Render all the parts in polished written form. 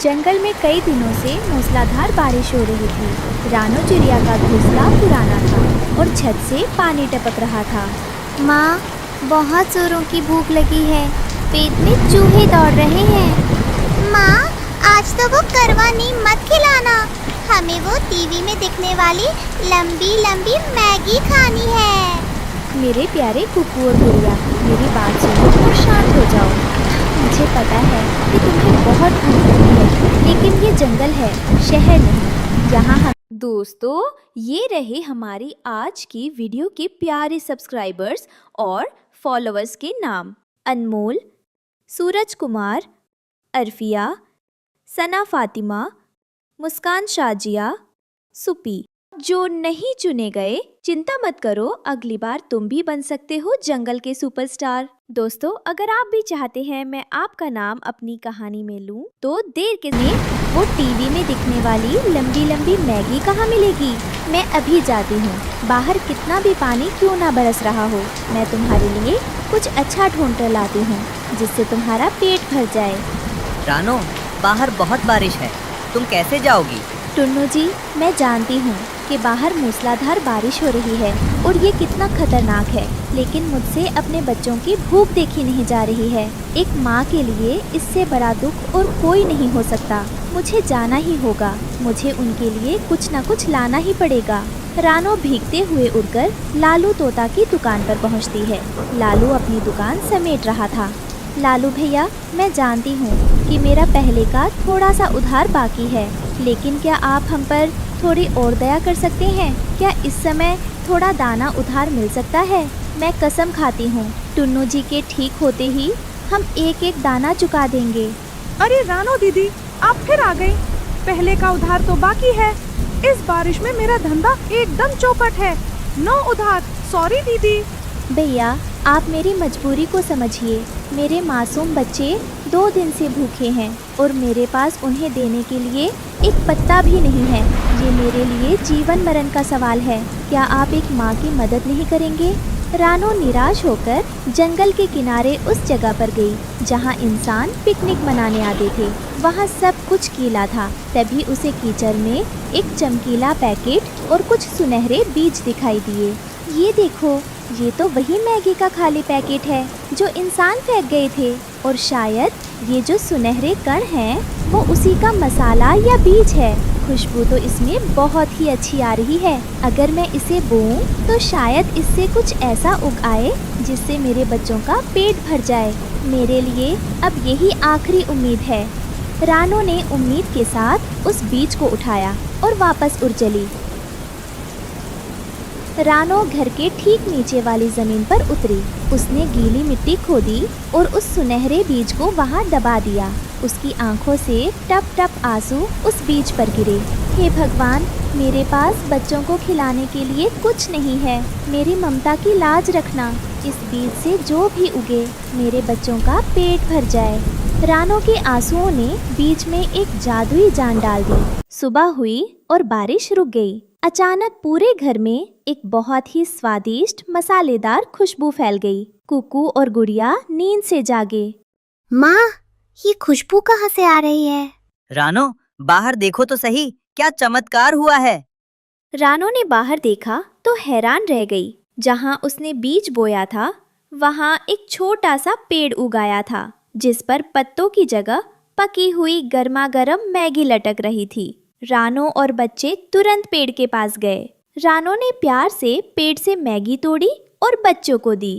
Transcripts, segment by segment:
जंगल में कई दिनों से मूसलाधार बारिश हो रही थी। रानो चिड़िया का घोंसला पुराना था और छत से पानी टपक रहा था। माँ, बहुत जोरों की भूख लगी है। पेट में चूहे दौड़ रहे हैं। माँ, आज तो वो करवा नीम मत खिलाना। हमें वो टीवी में दिखने वाली लंबी लंबी मैगी खानी है। मेरे प्यारे कुकू और गुड़िया, मेरी बात सुनो और शांत हो जाओ। मुझे पता है कि तुम्हें बहुत भूख लगी है, लेकिन ये जंगल है, शहर नहीं। यहाँ हम दोस्तों, ये रहे हमारी आज की वीडियो के प्यारे सब्सक्राइबर्स और फॉलोअर्स के नाम। अनमोल, सूरज कुमार, अरफिया, सना फातिमा, मुस्कान शाजिया, सुपी। जो नहीं चुने गए, चिंता मत करो, अगली बार तुम भी बन सकते हो जंगल के सुपरस्टार। दोस्तों, अगर आप भी चाहते हैं मैं आपका नाम अपनी कहानी में लूं, तो देर के लिए वो टीवी में दिखने वाली लंबी लंबी मैगी कहाँ मिलेगी? मैं अभी जाती हूँ। बाहर कितना भी पानी क्यों ना बरस रहा हो, मैं तुम्हारे लिए कुछ अच्छा ढूंढ कर लाती हूँ, जिससे तुम्हारा पेट भर जाए। रानो, बाहर बहुत बारिश है, तुम कैसे जाओगी? टुन्नू जी, मैं जानती हूँ कि बाहर मूसलाधार बारिश हो रही है और ये कितना खतरनाक है, लेकिन मुझसे अपने बच्चों की भूख देखी नहीं जा रही है। एक माँ के लिए इससे बड़ा दुख और कोई नहीं हो सकता। मुझे जाना ही होगा, मुझे उनके लिए कुछ न कुछ लाना ही पड़ेगा। रानो भीगते हुए उड़कर लालू तोता की दुकान पर पहुँचती है। लालू अपनी दुकान समेट रहा था। लालू भैया, मैं जानती हूँ कि मेरा पहले का थोड़ा सा उधार बाकी है, लेकिन क्या आप हम पर थोड़ी और दया कर सकते हैं? क्या इस समय थोड़ा दाना उधार मिल सकता है? मैं कसम खाती हूँ, टुन्नू जी के ठीक होते ही हम एक एक दाना चुका देंगे। अरे रानो दीदी, आप फिर आ गई। पहले का उधार तो बाकी है। इस बारिश में मेरा धंधा एकदम चौपट है। नो उधार, सॉरी दीदी। भैया, आप मेरी मजबूरी को समझिए। मेरे मासूम बच्चे 2 दिन से भूखे हैं और मेरे पास उन्हें देने के लिए एक पत्ता भी नहीं है। ये मेरे लिए जीवन मरण का सवाल है। क्या आप एक माँ की मदद नहीं करेंगे? रानो निराश होकर जंगल के किनारे उस जगह पर गई जहाँ इंसान पिकनिक मनाने आते थे। वहाँ सब कुछ गीला था। तभी उसे कीचड़ में एक चमकीला पैकेट और कुछ सुनहरे बीज दिखाई दिए। ये देखो, ये तो वही मैगी का खाली पैकेट है जो इंसान फेंक गए थे, और शायद ये जो सुनहरे कण हैं वो उसी का मसाला या बीज है। खुशबू तो इसमें बहुत ही अच्छी आ रही है। अगर मैं इसे बोऊं तो शायद इससे कुछ ऐसा उग आए जिससे मेरे बच्चों का पेट भर जाए। मेरे लिए अब यही आखिरी उम्मीद है। रानो ने उम्मीद के साथ उस बीज को उठाया और वापस उड़ चली। रानो घर के ठीक नीचे वाली जमीन पर उतरी। उसने गीली मिट्टी खोदी और उस सुनहरे बीज को वहां दबा दिया। उसकी आंखों से टप टप आंसू उस बीज पर गिरे। हे भगवान, मेरे पास बच्चों को खिलाने के लिए कुछ नहीं है। मेरी ममता की लाज रखना। इस बीज से जो भी उगे मेरे बच्चों का पेट भर जाए। रानो के आंसुओं ने बीज में एक जादुई जान डाल दी। सुबह हुई और बारिश रुक गई। अचानक पूरे घर में एक बहुत ही स्वादिष्ट मसालेदार खुशबू फैल गई। कुकू और गुड़िया नींद से जागे। माँ, ये खुशबू कहाँ से आ रही है? रानो, बाहर देखो तो सही, क्या चमत्कार हुआ है। रानो ने बाहर देखा तो हैरान रह गई। जहाँ उसने बीज बोया था वहाँ एक छोटा सा पेड़ उगाया था, जिस पर पत्तों की जगह पकी हुई गर्मा गर्म मैगी लटक रही थी। रानो और बच्चे तुरंत पेड़ के पास गए। रानो ने प्यार से पेड़ से मैगी तोड़ी और बच्चों को दी।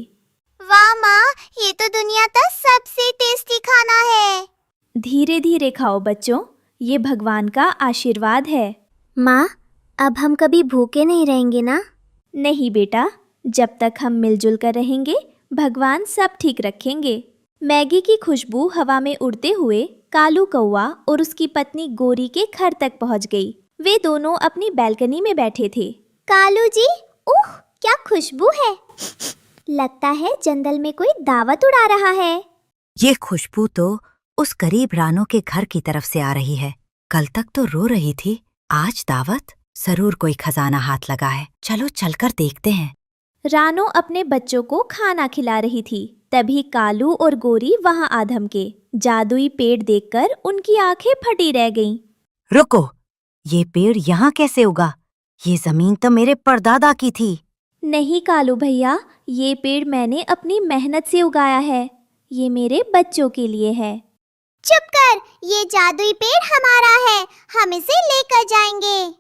वाह माँ, ये तो दुनिया का सबसे टेस्टी खाना है। धीरे धीरे खाओ बच्चों, ये भगवान का आशीर्वाद है। माँ, अब हम कभी भूखे नहीं रहेंगे ना? नहीं बेटा, जब तक हम मिलजुल कर रहेंगे भगवान सब ठीक रखेंगे। मैगी की खुशबू हवा में उड़ते हुए कालू कौवा और उसकी पत्नी गोरी के घर तक पहुंच गई। वे दोनों अपनी बैल्कनी में बैठे थे। कालू जी, उह, क्या खुशबू है। लगता है जंगल में कोई दावत उड़ा रहा है। ये खुशबू तो उस गरीब रानो के घर की तरफ से आ रही है। कल तक तो रो रही थी, आज दावत? जरूर कोई खजाना हाथ लगा है। चलो चलकर देखते हैं। रानो अपने बच्चों को खाना खिला रही थी। तभी कालू और गोरी वहां आ धमके। जादुई पेड़ देखकर उनकी आंखें फटी रह गईं। रुको, ये पेड़ यहाँ कैसे उगा? ये जमीन तो मेरे परदादा की थी। नहीं कालू भैया, ये पेड़ मैंने अपनी मेहनत से उगाया है। ये मेरे बच्चों के लिए है। चुप कर, ये जादुई पेड़ हमारा है, हम इसे लेकर जाएंगे।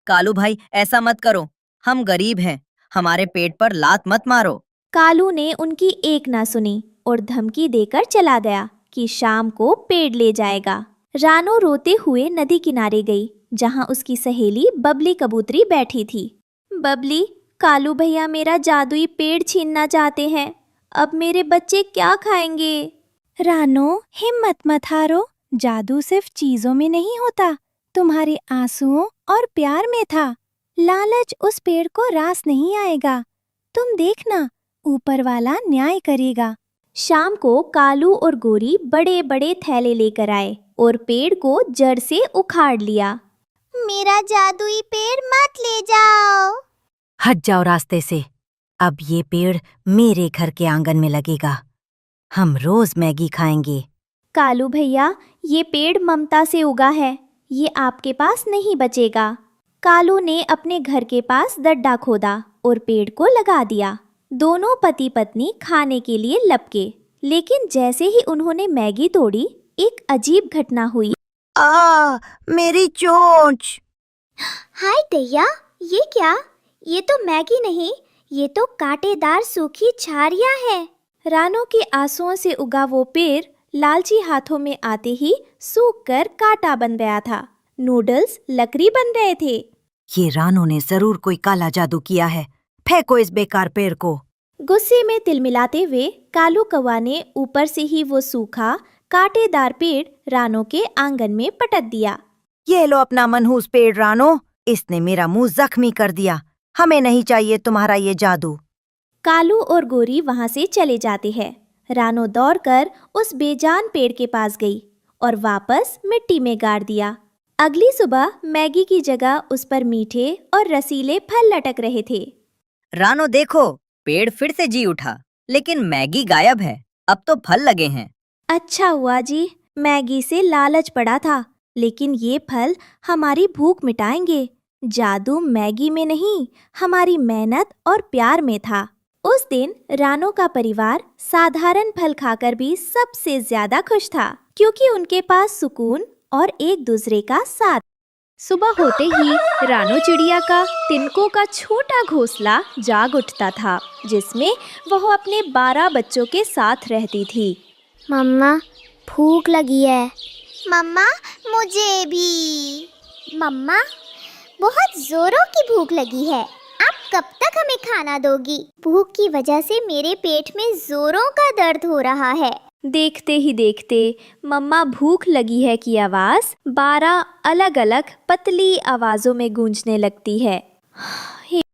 कालू भाई, ऐसा मत करो, हम गरीब हैं, हमारे पेट पर लात मत मारो। कालू ने उनकी एक ना सुनी और धमकी देकर चला गया कि शाम को पेड़ ले जाएगा। रानो रोते हुए नदी किनारे गई, जहाँ उसकी सहेली बबली कबूतरी बैठी थी। बबली, कालू भैया मेरा जादुई पेड़ छीनना चाहते हैं, अब मेरे बच्चे क्या खाएंगे? रानो, हिम्मत मत हारो, जादू सिर्फ चीजों में नहीं होता, तुम्हारे आंसुओं और प्यार में था। लालच उस पेड़ को रास नहीं आएगा, तुम देखना, ऊपर वाला न्याय करेगा। शाम को कालू और गोरी बड़े बड़े थैले लेकर आए और पेड़ को जड़ से उखाड़ लिया। मेरा जादुई पेड़ मत ले जाओ। हट जाओ रास्ते से। अब ये पेड़ मेरे घर के आंगन में लगेगा, हम रोज मैगी खाएंगे। कालू भैया, ये पेड़ ममता से उगा है, ये आपके पास नहीं बचेगा। कालू ने अपने घर के पास गड्ढा खोदा और पेड़ को लगा दिया। दोनों पति पत्नी खाने के लिए लपके, लेकिन जैसे ही उन्होंने मैगी तोड़ी, एक अजीब घटना हुई। मेरी चोंच! हाय दैया, ये क्या? ये तो मैगी नहीं, ये तो कांटेदार सूखी झाड़ियाँ है। रानो के आंसुओं से उगा वो पेड़ लालची हाथों में आते ही सूख कर कांटा बन गया था। नूडल्स लकड़ी बन रहे थे। ये रानो ने जरूर कोई काला जादू किया है, फेंको इस बेकार पेड़ को। गुस्से में तिलमिलाते हुए कालू कौवा ने ऊपर से ही वो सूखा कांटेदार पेड़ रानो के आंगन में पटक दिया। ये लो अपना मनहूस पेड़ रानो, इसने मेरा मुंह जख्मी कर दिया, हमें नहीं चाहिए तुम्हारा ये जादू। कालू और गोरी वहां से चले जाते हैं। रानो दौड़कर उस बेजान पेड़ के पास गई और वापस मिट्टी में गाड़ दिया। अगली सुबह मैगी की जगह उस पर मीठे और रसीले फल लटक रहे थे। रानो देखो, पेड़ फिर से जी उठा, लेकिन मैगी गायब है, अब तो फल लगे हैं। अच्छा हुआ जी, मैगी से लालच पड़ा था, लेकिन ये फल हमारी भूख मिटाएंगे। जादू मैगी में नहीं, हमारी मेहनत और प्यार में था। उस दिन रानो का परिवार साधारण फल खाकर भी सबसे ज्यादा खुश था, क्योंकि उनके पास सुकून और एक दूसरे का साथ। सुबह होते ही रानो चिड़िया का तिनकों का छोटा घोंसला जाग उठता था, जिसमें वह अपने 12 बच्चों के साथ रहती थी। मम्मा, भूख लगी है। मम्मा, मुझे भी। मम्मा, बहुत जोरों की भूख लगी है, आप कब तक हमें खाना दोगी? भूख की वजह से मेरे पेट में जोरों का दर्द हो रहा है। देखते ही देखते मम्मा भूख लगी है की आवाज 12 अलग अलग पतली आवाजों में गूंजने लगती है।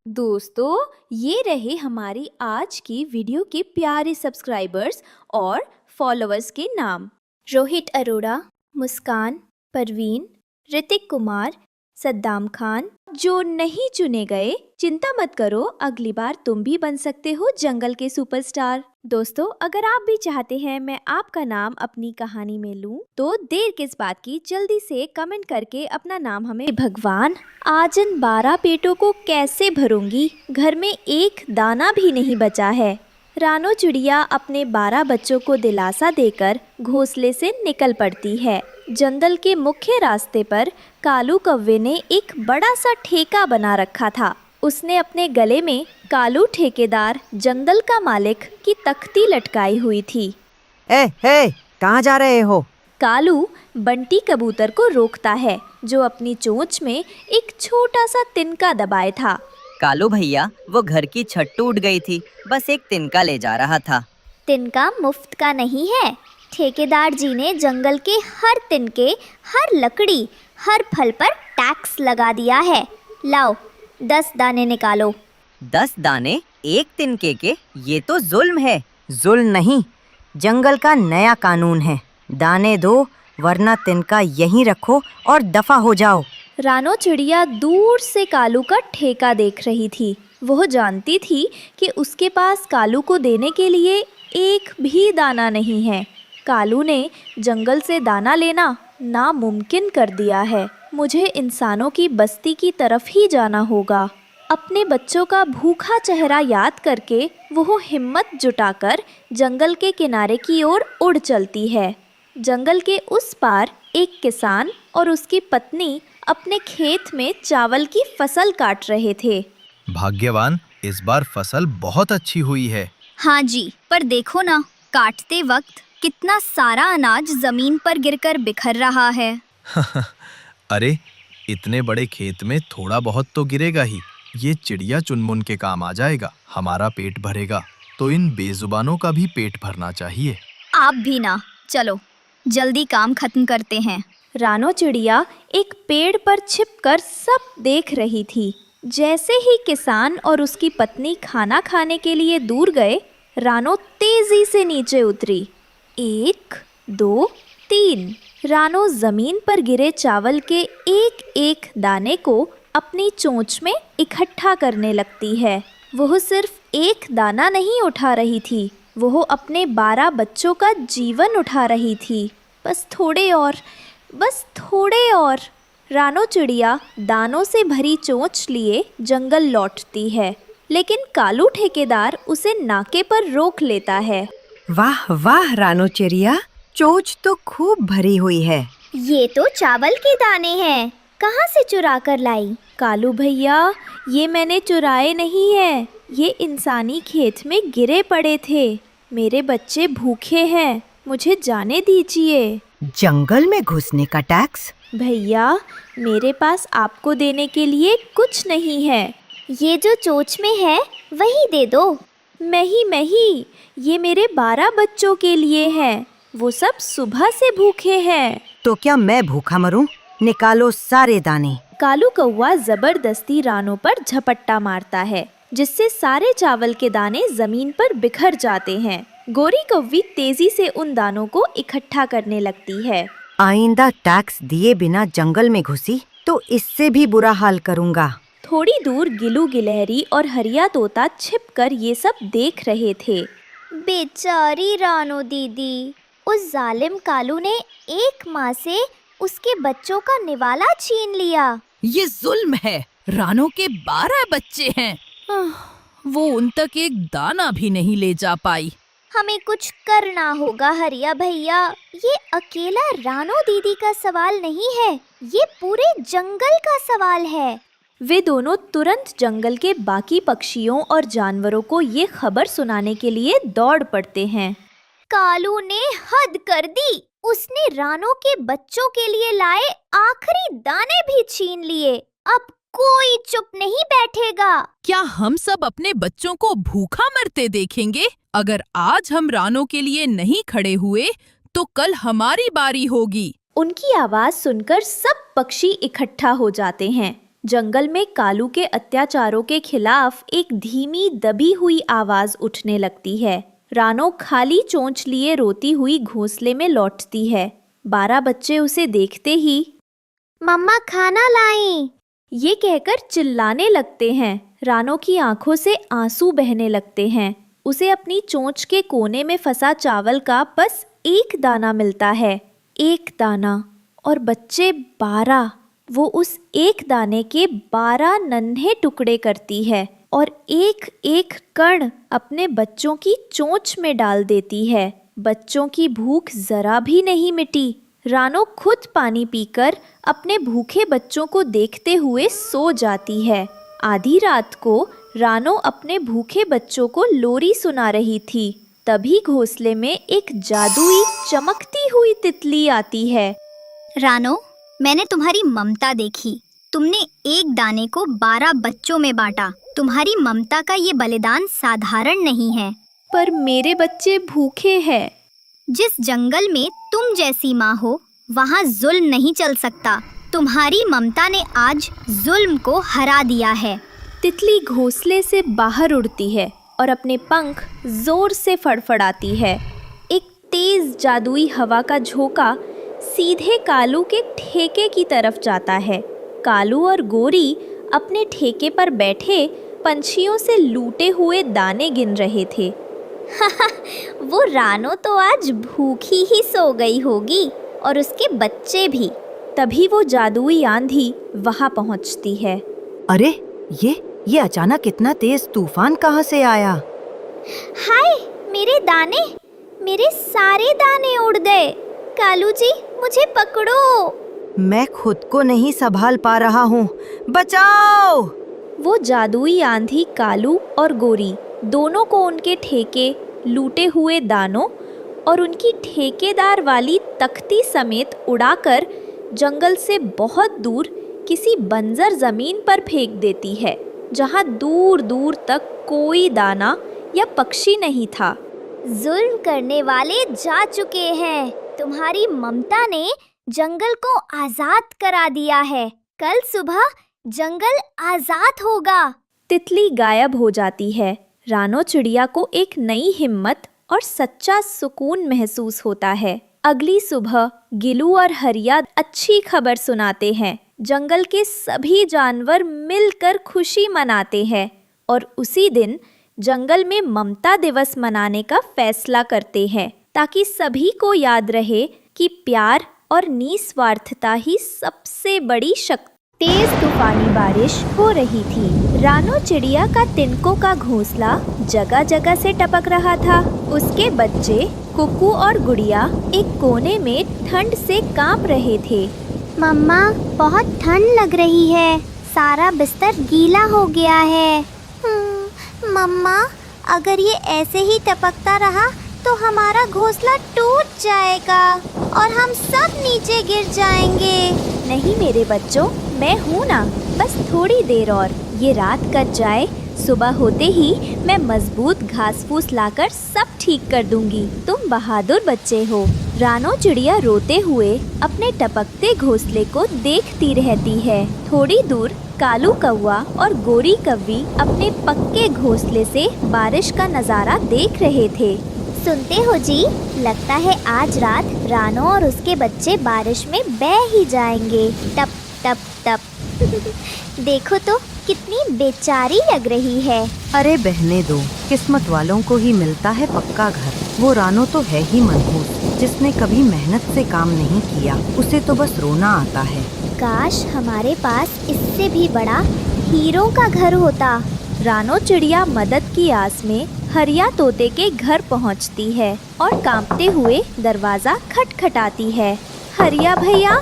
दोस्तों, ये रहे हमारी आज की वीडियो के प्यारे सब्सक्राइबर्स और फॉलोअर्स के नाम। रोहित अरोड़ा, मुस्कान, परवीन, ऋतिक कुमार, सद्दाम खान। जो नहीं चुने गए, चिंता मत करो, अगली बार तुम भी बन सकते हो जंगल के सुपरस्टार। दोस्तों, अगर आप भी चाहते हैं मैं आपका नाम अपनी कहानी में लूं, तो देर किस बात की, जल्दी से कमेंट करके अपना नाम हमें। भगवान, आज इन 12 पेटों को कैसे भरूंगी? घर में एक दाना भी नहीं बचा है। रानो चिड़िया अपने 12 बच्चों को दिलासा देकर घोंसले से निकल पड़ती है। जंगल के मुख्य रास्ते पर कालू कौवे ने एक बड़ा सा ठेका बना रखा था। उसने अपने गले में कालू ठेकेदार जंगल का मालिक की तख्ती लटकाई हुई थी। ए, कहाँ जा रहे हो? कालू बंटी कबूतर को रोकता है, जो अपनी चोंच में एक छोटा सा तिनका दबाए था। कालू भैया, वो घर की छत टूट गई थी, बस एक तिनका ले जा रहा था। तिनका मुफ्त का नहीं है, ठेकेदार जी ने जंगल के हर तिनके, हर लकड़ी, हर फल पर टैक्स लगा दिया है। लाओ, 10 दाने निकालो। 10 दाने एक तिनके के? ये तो जुल्म है। जुल्म नहीं, जंगल का नया कानून है। दाने दो, वरना तिनका यहीं रखो और दफा हो जाओ। रानो चिड़िया दूर से कालू का ठेका देख रही थी। वह जानती थी कि उसके पास कालू को देने के लिए एक भी दाना नहीं है। कालू ने जंगल से दाना लेना नामुमकिन कर दिया है। मुझे इंसानों की बस्ती की तरफ ही जाना होगा। अपने बच्चों का भूखा चेहरा याद करके वो हिम्मत जुटाकर जंगल के किनारे की ओर उड़ चलती है। जंगल के उस पार एक किसान और उसकी पत्नी अपने खेत में चावल की फसल काट रहे थे। भाग्यवान, इस बार फसल बहुत अच्छी हुई है। हाँ जी, पर देखो ना, काटते वक्त कितना सारा अनाज जमीन पर गिरकर बिखर रहा है। अरे, इतने बड़े खेत में थोड़ा बहुत तो गिरेगा ही। ये चिड़िया चुनमुन के काम आ जाएगा। हमारा पेट भरेगा तो इन बेजुबानों का भी पेट भरना चाहिए। आप भी ना, चलो जल्दी काम खत्म करते हैं। रानो चिड़िया एक पेड़ पर छिपकर सब देख रही थी। जैसे ही किसान और उसकी पत्नी खाना खाने के लिए दूर गए, रानो तेजी से नीचे उतरी। 1, 2, 3। रानो जमीन पर गिरे चावल के एक एक दाने को अपनी चोंच में इकट्ठा करने लगती है। वह सिर्फ एक दाना नहीं उठा रही थी, वह अपने 12 बच्चों का जीवन उठा रही थी। बस थोड़े और। रानो चिड़िया दानों से भरी चोंच लिए जंगल लौटती है, लेकिन कालू ठेकेदार उसे नाके पर रोक लेता है। वाह वाह रानो चिड़िया, चोंच तो खूब भरी हुई है। ये तो चावल के दाने हैं, कहाँ से चुरा कर लाई? कालू भैया, ये मैंने चुराए नहीं है, ये इंसानी खेत में गिरे पड़े थे। मेरे बच्चे भूखे हैं, मुझे जाने दीजिए। जंगल में घुसने का टैक्स? भैया, मेरे पास आपको देने के लिए कुछ नहीं है। ये जो चोंच में है वही दे दो। नहीं, ये मेरे 12 बच्चों के लिए है। वो सब सुबह से भूखे हैं। तो क्या मैं भूखा मरूं? निकालो सारे दाने। कालू कौवा जबरदस्ती रानो पर झपट्टा मारता है, जिससे सारे चावल के दाने जमीन पर बिखर जाते हैं। गोरी कौवी तेजी से उन दानों को इकट्ठा करने लगती है। आइंदा टैक्स दिए बिना जंगल में घुसी तो इससे भी बुरा हाल करूंगा। थोड़ी दूर गिलू गिलहरी और हरिया तोता छिपकर ये सब देख रहे थे। बेचारी रानो दीदी, उस जालिम कालू ने एक माँ से उसके बच्चों का निवाला छीन लिया। ये जुल्म है। रानो के 12 बच्चे हैं। वो उन तक एक दाना भी नहीं ले जा पाई। हमें कुछ करना होगा हरिया भैया। ये अकेला रानो दीदी का सवाल नहीं है, ये पूरे जंगल का सवाल है। वे दोनों तुरंत जंगल के बाकी पक्षियों और जानवरों को ये खबर सुनाने के लिए दौड़ पड़ते हैं। कालू ने हद कर दी। उसने रानो के बच्चों के लिए लाए आखिरी दाने भी छीन लिए। अब कोई चुप नहीं बैठेगा। क्या हम सब अपने बच्चों को भूखा मरते देखेंगे? अगर आज हम रानो के लिए नहीं खड़े हुए तो कल हमारी बारी होगी। उनकी आवाज सुनकर सब पक्षी इकट्ठा हो जाते हैं। जंगल में कालू के अत्याचारों के खिलाफ एक धीमी दबी हुई आवाज उठने लगती है। रानो खाली चोंच लिए रोती हुई घोंसले में लौटती है। 12 बच्चे उसे देखते ही मम्मा खाना लाई, ये कहकर चिल्लाने लगते हैं। रानो की आंखों से आंसू बहने लगते हैं। उसे अपनी चोंच के कोने में फंसा चावल का बस एक दाना मिलता है। एक दाना, और बच्चे 12। वो उस एक दाने के 12 नन्हे टुकड़े करती है और एक एक कण अपने बच्चों की चोंच में डाल देती है। बच्चों की भूख जरा भी नहीं मिटी। रानो खुद पानी पीकर अपने भूखे बच्चों को देखते हुए सो जाती है। आधी रात को रानो अपने भूखे बच्चों को लोरी सुना रही थी। तभी घोंसले में एक जादुई चमकती हुई तितली आती है। रानो, मैंने तुम्हारी ममता देखी। तुमने एक दाने को 12 बच्चों में बांटा। तुम्हारी ममता का ये बलिदान साधारण नहीं है। पर मेरे बच्चे भूखे हैं। जिस जंगल में तुम जैसी माँ हो, वहाँ जुल्म नहीं चल सकता। तुम्हारी ममता ने आज जुल्म को हरा दिया है। तितली घोंसले से बाहर उड़ती है और अपने पंख जोर से फड़फड़ाती है। एक तेज जादुई हवा का झोंका सीधे कालू के ठेके की तरफ जाता है। कालू और गोरी अपने ठेके पर बैठे पंछियों से लूटे हुए दाने गिन रहे थे। वो रानो तो आज भूखी ही सो गई होगी और उसके बच्चे भी। तभी वो जादुई आंधी वहां पहुंचती है। अरे ये अचानक इतना तेज तूफान कहाँ से आया? हाय, मेरे दाने, मेरे सारे दाने उड़ गए। कालू जी, मुझे पकड़ो। मैं खुद को नहीं संभाल पा रहा हूँ, बचाओ! वो जादुई आंधी कालू और गोरी दोनों को उनके ठेके, लूटे हुए दानों और उनकी ठेकेदार वाली तख्ती समेत उड़ाकर जंगल से बहुत दूर किसी बंजर जमीन पर फेंक देती है, जहाँ दूर दूर तक कोई दाना या पक्षी नहीं था। जुल्म करने वाले जा चुके हैं। तुम्हारी ममता ने जंगल को आजाद करा दिया है। कल सुबह जंगल आजाद होगा। तितली गायब हो जाती है। रानो चिड़िया को एक नई हिम्मत और सच्चा सुकून महसूस होता है। अगली सुबह गिलू और हरिया अच्छी खबर सुनाते हैं। जंगल के सभी जानवर मिलकर खुशी मनाते हैं और उसी दिन जंगल में ममता दिवस मनाने का फैसला करते हैं, ताकि सभी को याद रहे कि प्यार और निस्वार्थता ही सबसे बड़ी शक्ति। तेज तूफानी बारिश हो रही थी। रानो चिड़िया का तिनकों का घोंसला जगह जगह से टपक रहा था। उसके बच्चे कुकू और गुड़िया एक कोने में ठंड से कांप रहे थे। मम्मा, बहुत ठंड लग रही है। सारा बिस्तर गीला हो गया है। मम्मा, अगर ये ऐसे ही टपकता रहा तो हमारा घोंसला टूट जाएगा और हम सब नीचे गिर जाएंगे। नहीं मेरे बच्चों, मैं हूँ ना, बस थोड़ी देर और। ये रात कट जाए, सुबह होते ही मैं मजबूत घास फूस लाकर सब ठीक कर दूंगी। तुम बहादुर बच्चे हो। रानो चिड़िया रोते हुए अपने टपकते घोंसले को देखती रहती है। थोड़ी दूर कालू कौवा और गोरी कव्वी अपने पक्के घोंसले से बारिश का नज़ारा देख रहे थे। सुनते हो जी, लगता है आज रात रानो और उसके बच्चे बारिश में बह ही जाएंगे। टप टप टप। देखो तो कितनी बेचारी लग रही है। अरे बहने दो, किस्मत वालों को ही मिलता है पक्का घर। वो रानो तो है ही मनहूस, जिसने कभी मेहनत से काम नहीं किया। उसे तो बस रोना आता है। काश हमारे पास इससे भी बड़ा हीरो का घर होता। रानो चिड़िया मदद की आस में हरिया तोते के घर पहुंचती है और कांपते हुए दरवाजा खटखटाती है। हरिया भैया,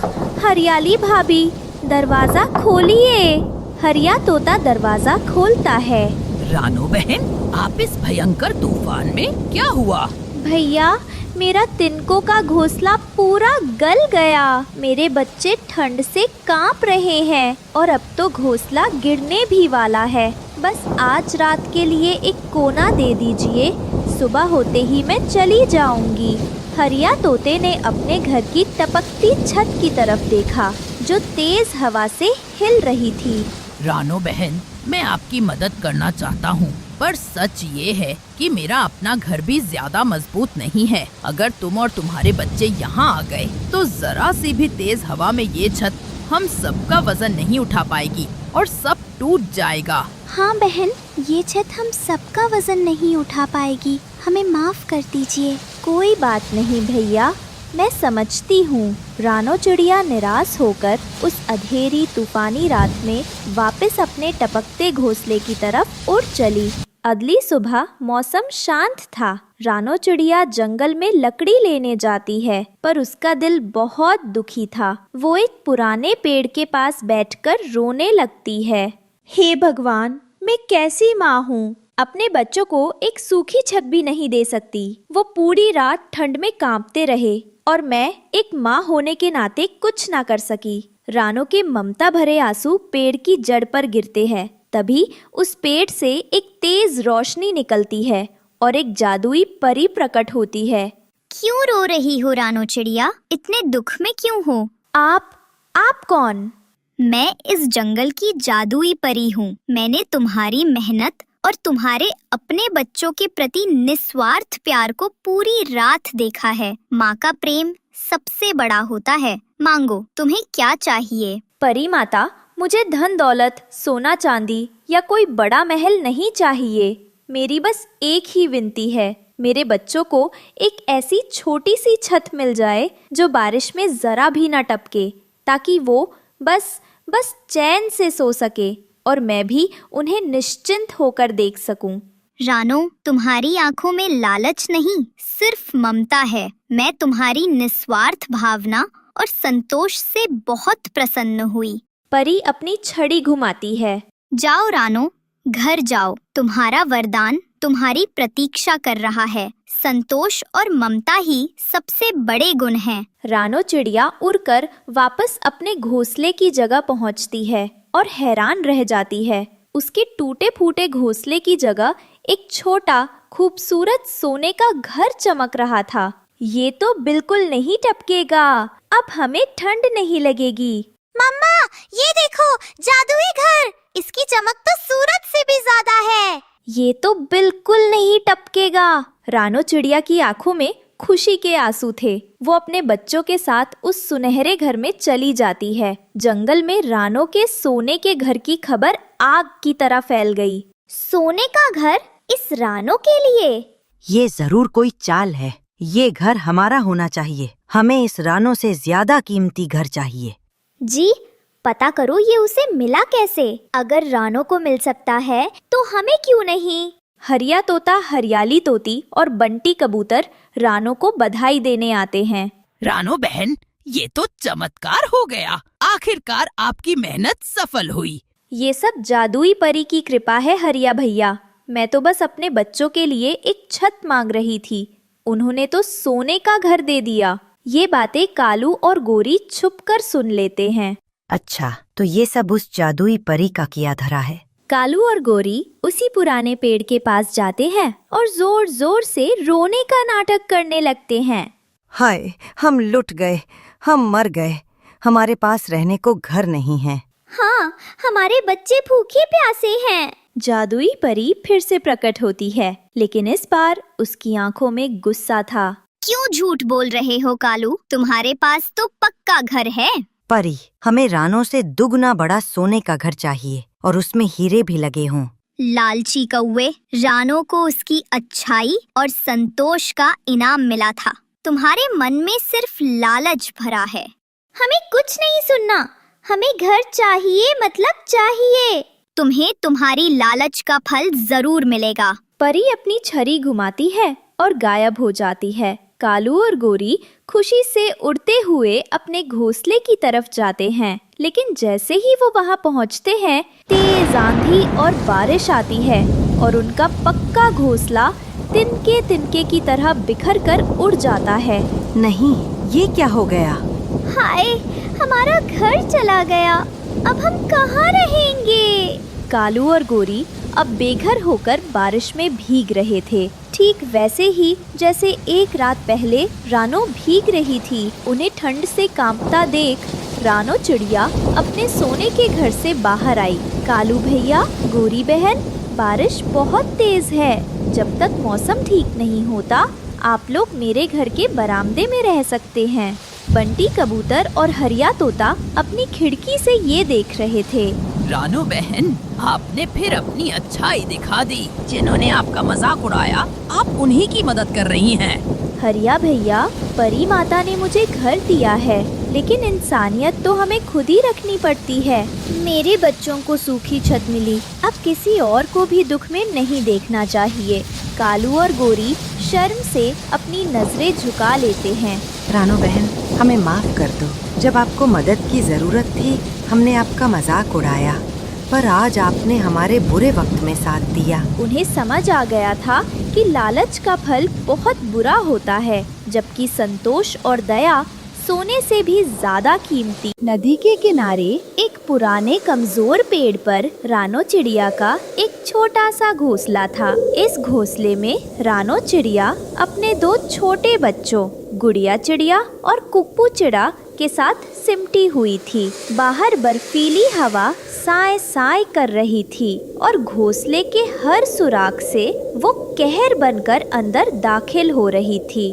हरियाली भाभी, दरवाजा खोलिए। हरिया तोता दरवाजा खोलता है। रानो बहन, आप इस भयंकर तूफान में क्या हुआ? भैया, मेरा तिनकों का घोंसला पूरा गल गया। मेरे बच्चे ठंड से कांप रहे हैं और अब तो घोंसला गिरने भी वाला है। बस आज रात के लिए एक कोना दे दीजिए, सुबह होते ही मैं चली जाऊंगी। हरिया तोते ने अपने घर की टपकती छत की तरफ देखा, जो तेज हवा से हिल रही थी। रानो बहन, मैं आपकी मदद करना चाहता हूँ, पर सच ये है कि मेरा अपना घर भी ज्यादा मजबूत नहीं है। अगर तुम और तुम्हारे बच्चे यहाँ आ गए तो जरा सी भी तेज हवा में ये छत हम सबका वजन नहीं उठा पाएगी और सब टूट जाएगा। हाँ बहन, ये छत हम सबका वजन नहीं उठा पाएगी। हमें माफ कर दीजिए। कोई बात नहीं भैया, मैं समझती हूँ। रानो चिड़िया निराश होकर उस अंधेरी तूफानी रात में वापस अपने टपकते घोंसले की तरफ उड़ चली। अगली सुबह मौसम शांत था। रानो चिड़िया जंगल में लकड़ी लेने जाती है, पर उसका दिल बहुत दुखी था। वो एक पुराने पेड़ के पास बैठकर रोने लगती है। हे भगवान, मैं कैसी माँ हूँ, अपने बच्चों को एक सूखी छत भी नहीं दे सकती। वो पूरी रात ठंड में कांपते रहे और मैं एक माँ होने के नाते कुछ ना कर सकी। रानो के ममता भरे आंसू पेड़ की जड़ पर गिरते हैं। तभी उस पेड़ से एक तेज रोशनी निकलती है और एक जादुई परी प्रकट होती है। क्यों रो रही हो रानो चिड़िया? इतने दुख में क्यों हो? आप कौन? मैं इस जंगल की जादुई परी हूँ। मैंने तुम्हारी मेहनत और तुम्हारे अपने बच्चों के प्रति निस्वार्थ प्यार को पूरी रात देखा है। माँ का प्रेम सबसे बड़ा होता है। मांगो, तुम्हें क्या चाहिए? परी माता, मुझे धन दौलत, सोना चांदी या कोई बड़ा महल नहीं चाहिए। मेरी बस एक ही विनती है, मेरे बच्चों को एक ऐसी छोटी सी छत मिल जाए जो बारिश में जरा भी ना टपके, ताकि वो बस चैन से सो सके और मैं भी उन्हें निश्चिंत होकर देख सकूं। रानो, तुम्हारी आंखों में लालच नहीं, सिर्फ ममता है। मैं तुम्हारी निस्वार्थ भावना और संतोष से बहुत प्रसन्न हुई। परी अपनी छड़ी घुमाती है। जाओ रानो, घर जाओ। तुम्हारा वरदान तुम्हारी प्रतीक्षा कर रहा है। संतोष और ममता ही सबसे बड़े गुण हैं। रानो चिड़िया उड़कर वापस अपने घोंसले की जगह पहुंचती है और हैरान रह जाती है। उसके टूटे फूटे घोंसले की जगह एक छोटा खूबसूरत सोने का घर चमक रहा था। ये तो बिल्कुल नहीं टपकेगा, अब हमें ठंड नहीं लगेगी। मम्मा, ये देखो, जादुई घर। इसकी चमक तो सूरज से भी ज्यादा है। ये तो बिल्कुल नहीं टपकेगा। रानो चिड़िया की आंखों में खुशी के आंसू थे। वो अपने बच्चों के साथ उस सुनहरे घर में चली जाती है। जंगल में रानो के सोने के घर की खबर आग की तरह फैल गई। सोने का घर इस रानो के लिए? ये जरूर कोई चाल है। ये घर हमारा होना चाहिए। हमें इस रानो से ज्यादा कीमती घर चाहिए। जी, पता करो ये उसे मिला कैसे। अगर रानो को मिल सकता है तो हमें क्यों नहीं? हरिया तोता, हरियाली तोती और बंटी कबूतर रानो को बधाई देने आते हैं। रानो बहन, ये तो चमत्कार हो गया। आखिरकार आपकी मेहनत सफल हुई। ये सब जादुई परी की कृपा है हरिया भैया। मैं तो बस अपने बच्चों के लिए एक छत मांग रही थी, उन्होंने तो सोने का घर दे दिया। ये बातें कालू और गोरी छुपकर सुन लेते हैं। अच्छा, तो ये सब उस जादुई परी का किया धरा है। कालू और गोरी उसी पुराने पेड़ के पास जाते हैं और जोर जोर से रोने का नाटक करने लगते हैं। हाय, हम लुट गए, हम मर गए। हमारे पास रहने को घर नहीं है। हाँ, हमारे बच्चे भूखे प्यासे हैं। जादुई परी फिर से प्रकट होती है, लेकिन इस बार उसकी आंखों में गुस्सा था। क्यों झूठ बोल रहे हो कालू? तुम्हारे पास तो पक्का घर है। परी, हमें रानो से दुगना बड़ा सोने का घर चाहिए और उसमें हीरे भी लगे हों। लालची कौवे, रानो को उसकी अच्छाई और संतोष का इनाम मिला था। तुम्हारे मन में सिर्फ लालच भरा है। हमें कुछ नहीं सुनना। हमें घर चाहिए, मतलब चाहिए। तुम्हें तुम्हारी लालच का फल जरूर मिलेगा। परी अपनी छड़ी घुमाती है और गायब हो जाती है। कालू और गोरी खुशी से उड़ते हुए अपने घोंसले की तरफ जाते हैं, लेकिन जैसे ही वो वहां पहुंचते हैं, तेज आंधी और बारिश आती है और उनका पक्का घोंसला तिनके तिनके की तरह बिखर कर उड़ जाता है। नहीं, ये क्या हो गया? हाय, हमारा घर चला गया। अब हम कहाँ रहेंगे? कालू और गोरी अब बेघर होकर बारिश में भीग रहे थे, ठीक वैसे ही जैसे एक रात पहले रानो भीग रही थी। उन्हें ठंड से कांपता देख रानो चिड़िया अपने सोने के घर से बाहर आई। कालू भैया, गोरी बहन, बारिश बहुत तेज है। जब तक मौसम ठीक नहीं होता, आप लोग मेरे घर के बरामदे में रह सकते हैं। बंटी कबूतर और हरिया तोता अपनी खिड़की से ये देख रहे थे। रानो बहन, आपने फिर अपनी अच्छाई दिखा दी। जिन्होंने आपका मजाक उड़ाया, आप उन्हीं की मदद कर रही हैं। हरिया भैया, परी माता ने मुझे घर दिया है, लेकिन इंसानियत तो हमें खुद ही रखनी पड़ती है। मेरे बच्चों को सूखी छत मिली, अब किसी और को भी दुख में नहीं देखना चाहिए। कालू और गोरी शर्म से अपनी नजरें झुका लेते हैं। रानो बहन, हमें माफ कर दो। जब आपको मदद की जरूरत थी, हमने आपका मजाक उड़ाया, पर आज आपने हमारे बुरे वक्त में साथ दिया। उन्हें समझ आ गया था कि लालच का फल बहुत बुरा होता है, जबकि संतोष और दया सोने से भी ज्यादा कीमती। नदी के किनारे एक पुराने कमजोर पेड़ पर रानो चिड़िया का एक छोटा सा घोंसला था। इस घोंसले में रानो चिड़िया अपने दो छोटे बच्चों गुड़िया चिड़िया और कुप्पू चिड़ा के साथ सिमटी हुई थी। बाहर बर्फीली हवा साए साए कर रही थी और घोंसले के हर सुराख से वो कहर बनकर अंदर दाखिल हो रही थी।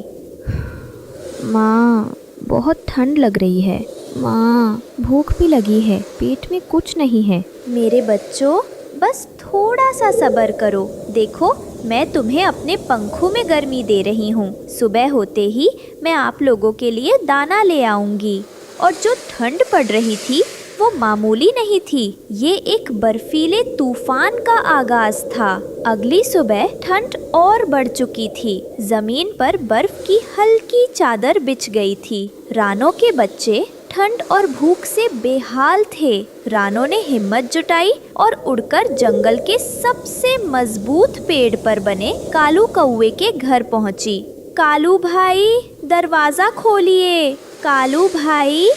माँ, बहुत ठंड लग रही है। माँ, भूख भी लगी है, पेट में कुछ नहीं है। मेरे बच्चों, बस थोड़ा सा सब्र करो। देखो, मैं तुम्हें अपने पंखों में गर्मी दे रही हूँ। सुबह होते ही मैं आप लोगों के लिए दाना ले आऊंगी। और जो ठंड पड़ रही थी वो मामूली नहीं थी, ये एक बर्फीले तूफान का आगाज था। अगली सुबह ठंड और बढ़ चुकी थी। जमीन पर बर्फ की हल्की चादर बिछ गई थी। रानो के बच्चे ठंड और भूख से बेहाल थे। रानो ने हिम्मत जुटाई और उड़कर जंगल के सबसे मजबूत पेड़ पर बने कालू कौवे के घर पहुंची। कालू भाई, दरवाजा खोलिए। कालू भाई।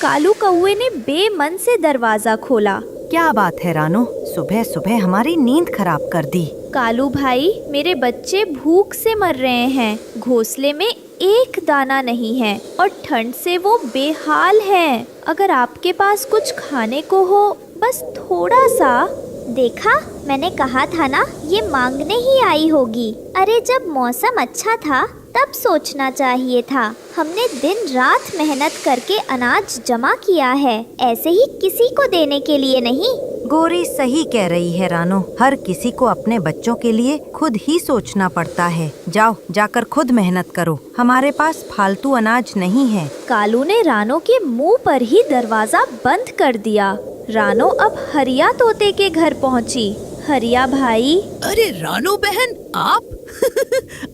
कालू कौवे ने बेमन से दरवाजा खोला। क्या बात है रानो, सुबह सुबह हमारी नींद खराब कर दी। कालू भाई, मेरे बच्चे भूख से मर रहे हैं। घोंसले में एक दाना नहीं है और ठंड से वो बेहाल हैं। अगर आपके पास कुछ खाने को हो, बस थोड़ा सा। देखा, मैंने कहा था ना, ये मांगने ही आई होगी। अरे जब मौसम अच्छा था तब सोचना चाहिए था। हमने दिन रात मेहनत करके अनाज जमा किया है, ऐसे ही किसी को देने के लिए नहीं। गोरी सही कह रही है रानो, हर किसी को अपने बच्चों के लिए खुद ही सोचना पड़ता है। जाओ, जाकर खुद मेहनत करो, हमारे पास फालतू अनाज नहीं है। कालू ने रानो के मुंह पर ही दरवाजा बंद कर दिया। रानो अब हरिया तोते के घर पहुंची। हरिया भाई। अरे रानो बहन, आप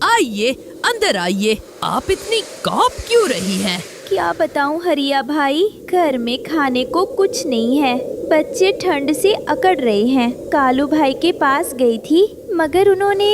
आइए, अंदर आइए। आप इतनी कांप क्यों रही हैं? क्या बताऊं हरिया भाई, घर में खाने को कुछ नहीं है। बच्चे ठंड से अकड़ रहे हैं। कालू भाई के पास गई थी, मगर उन्होंने।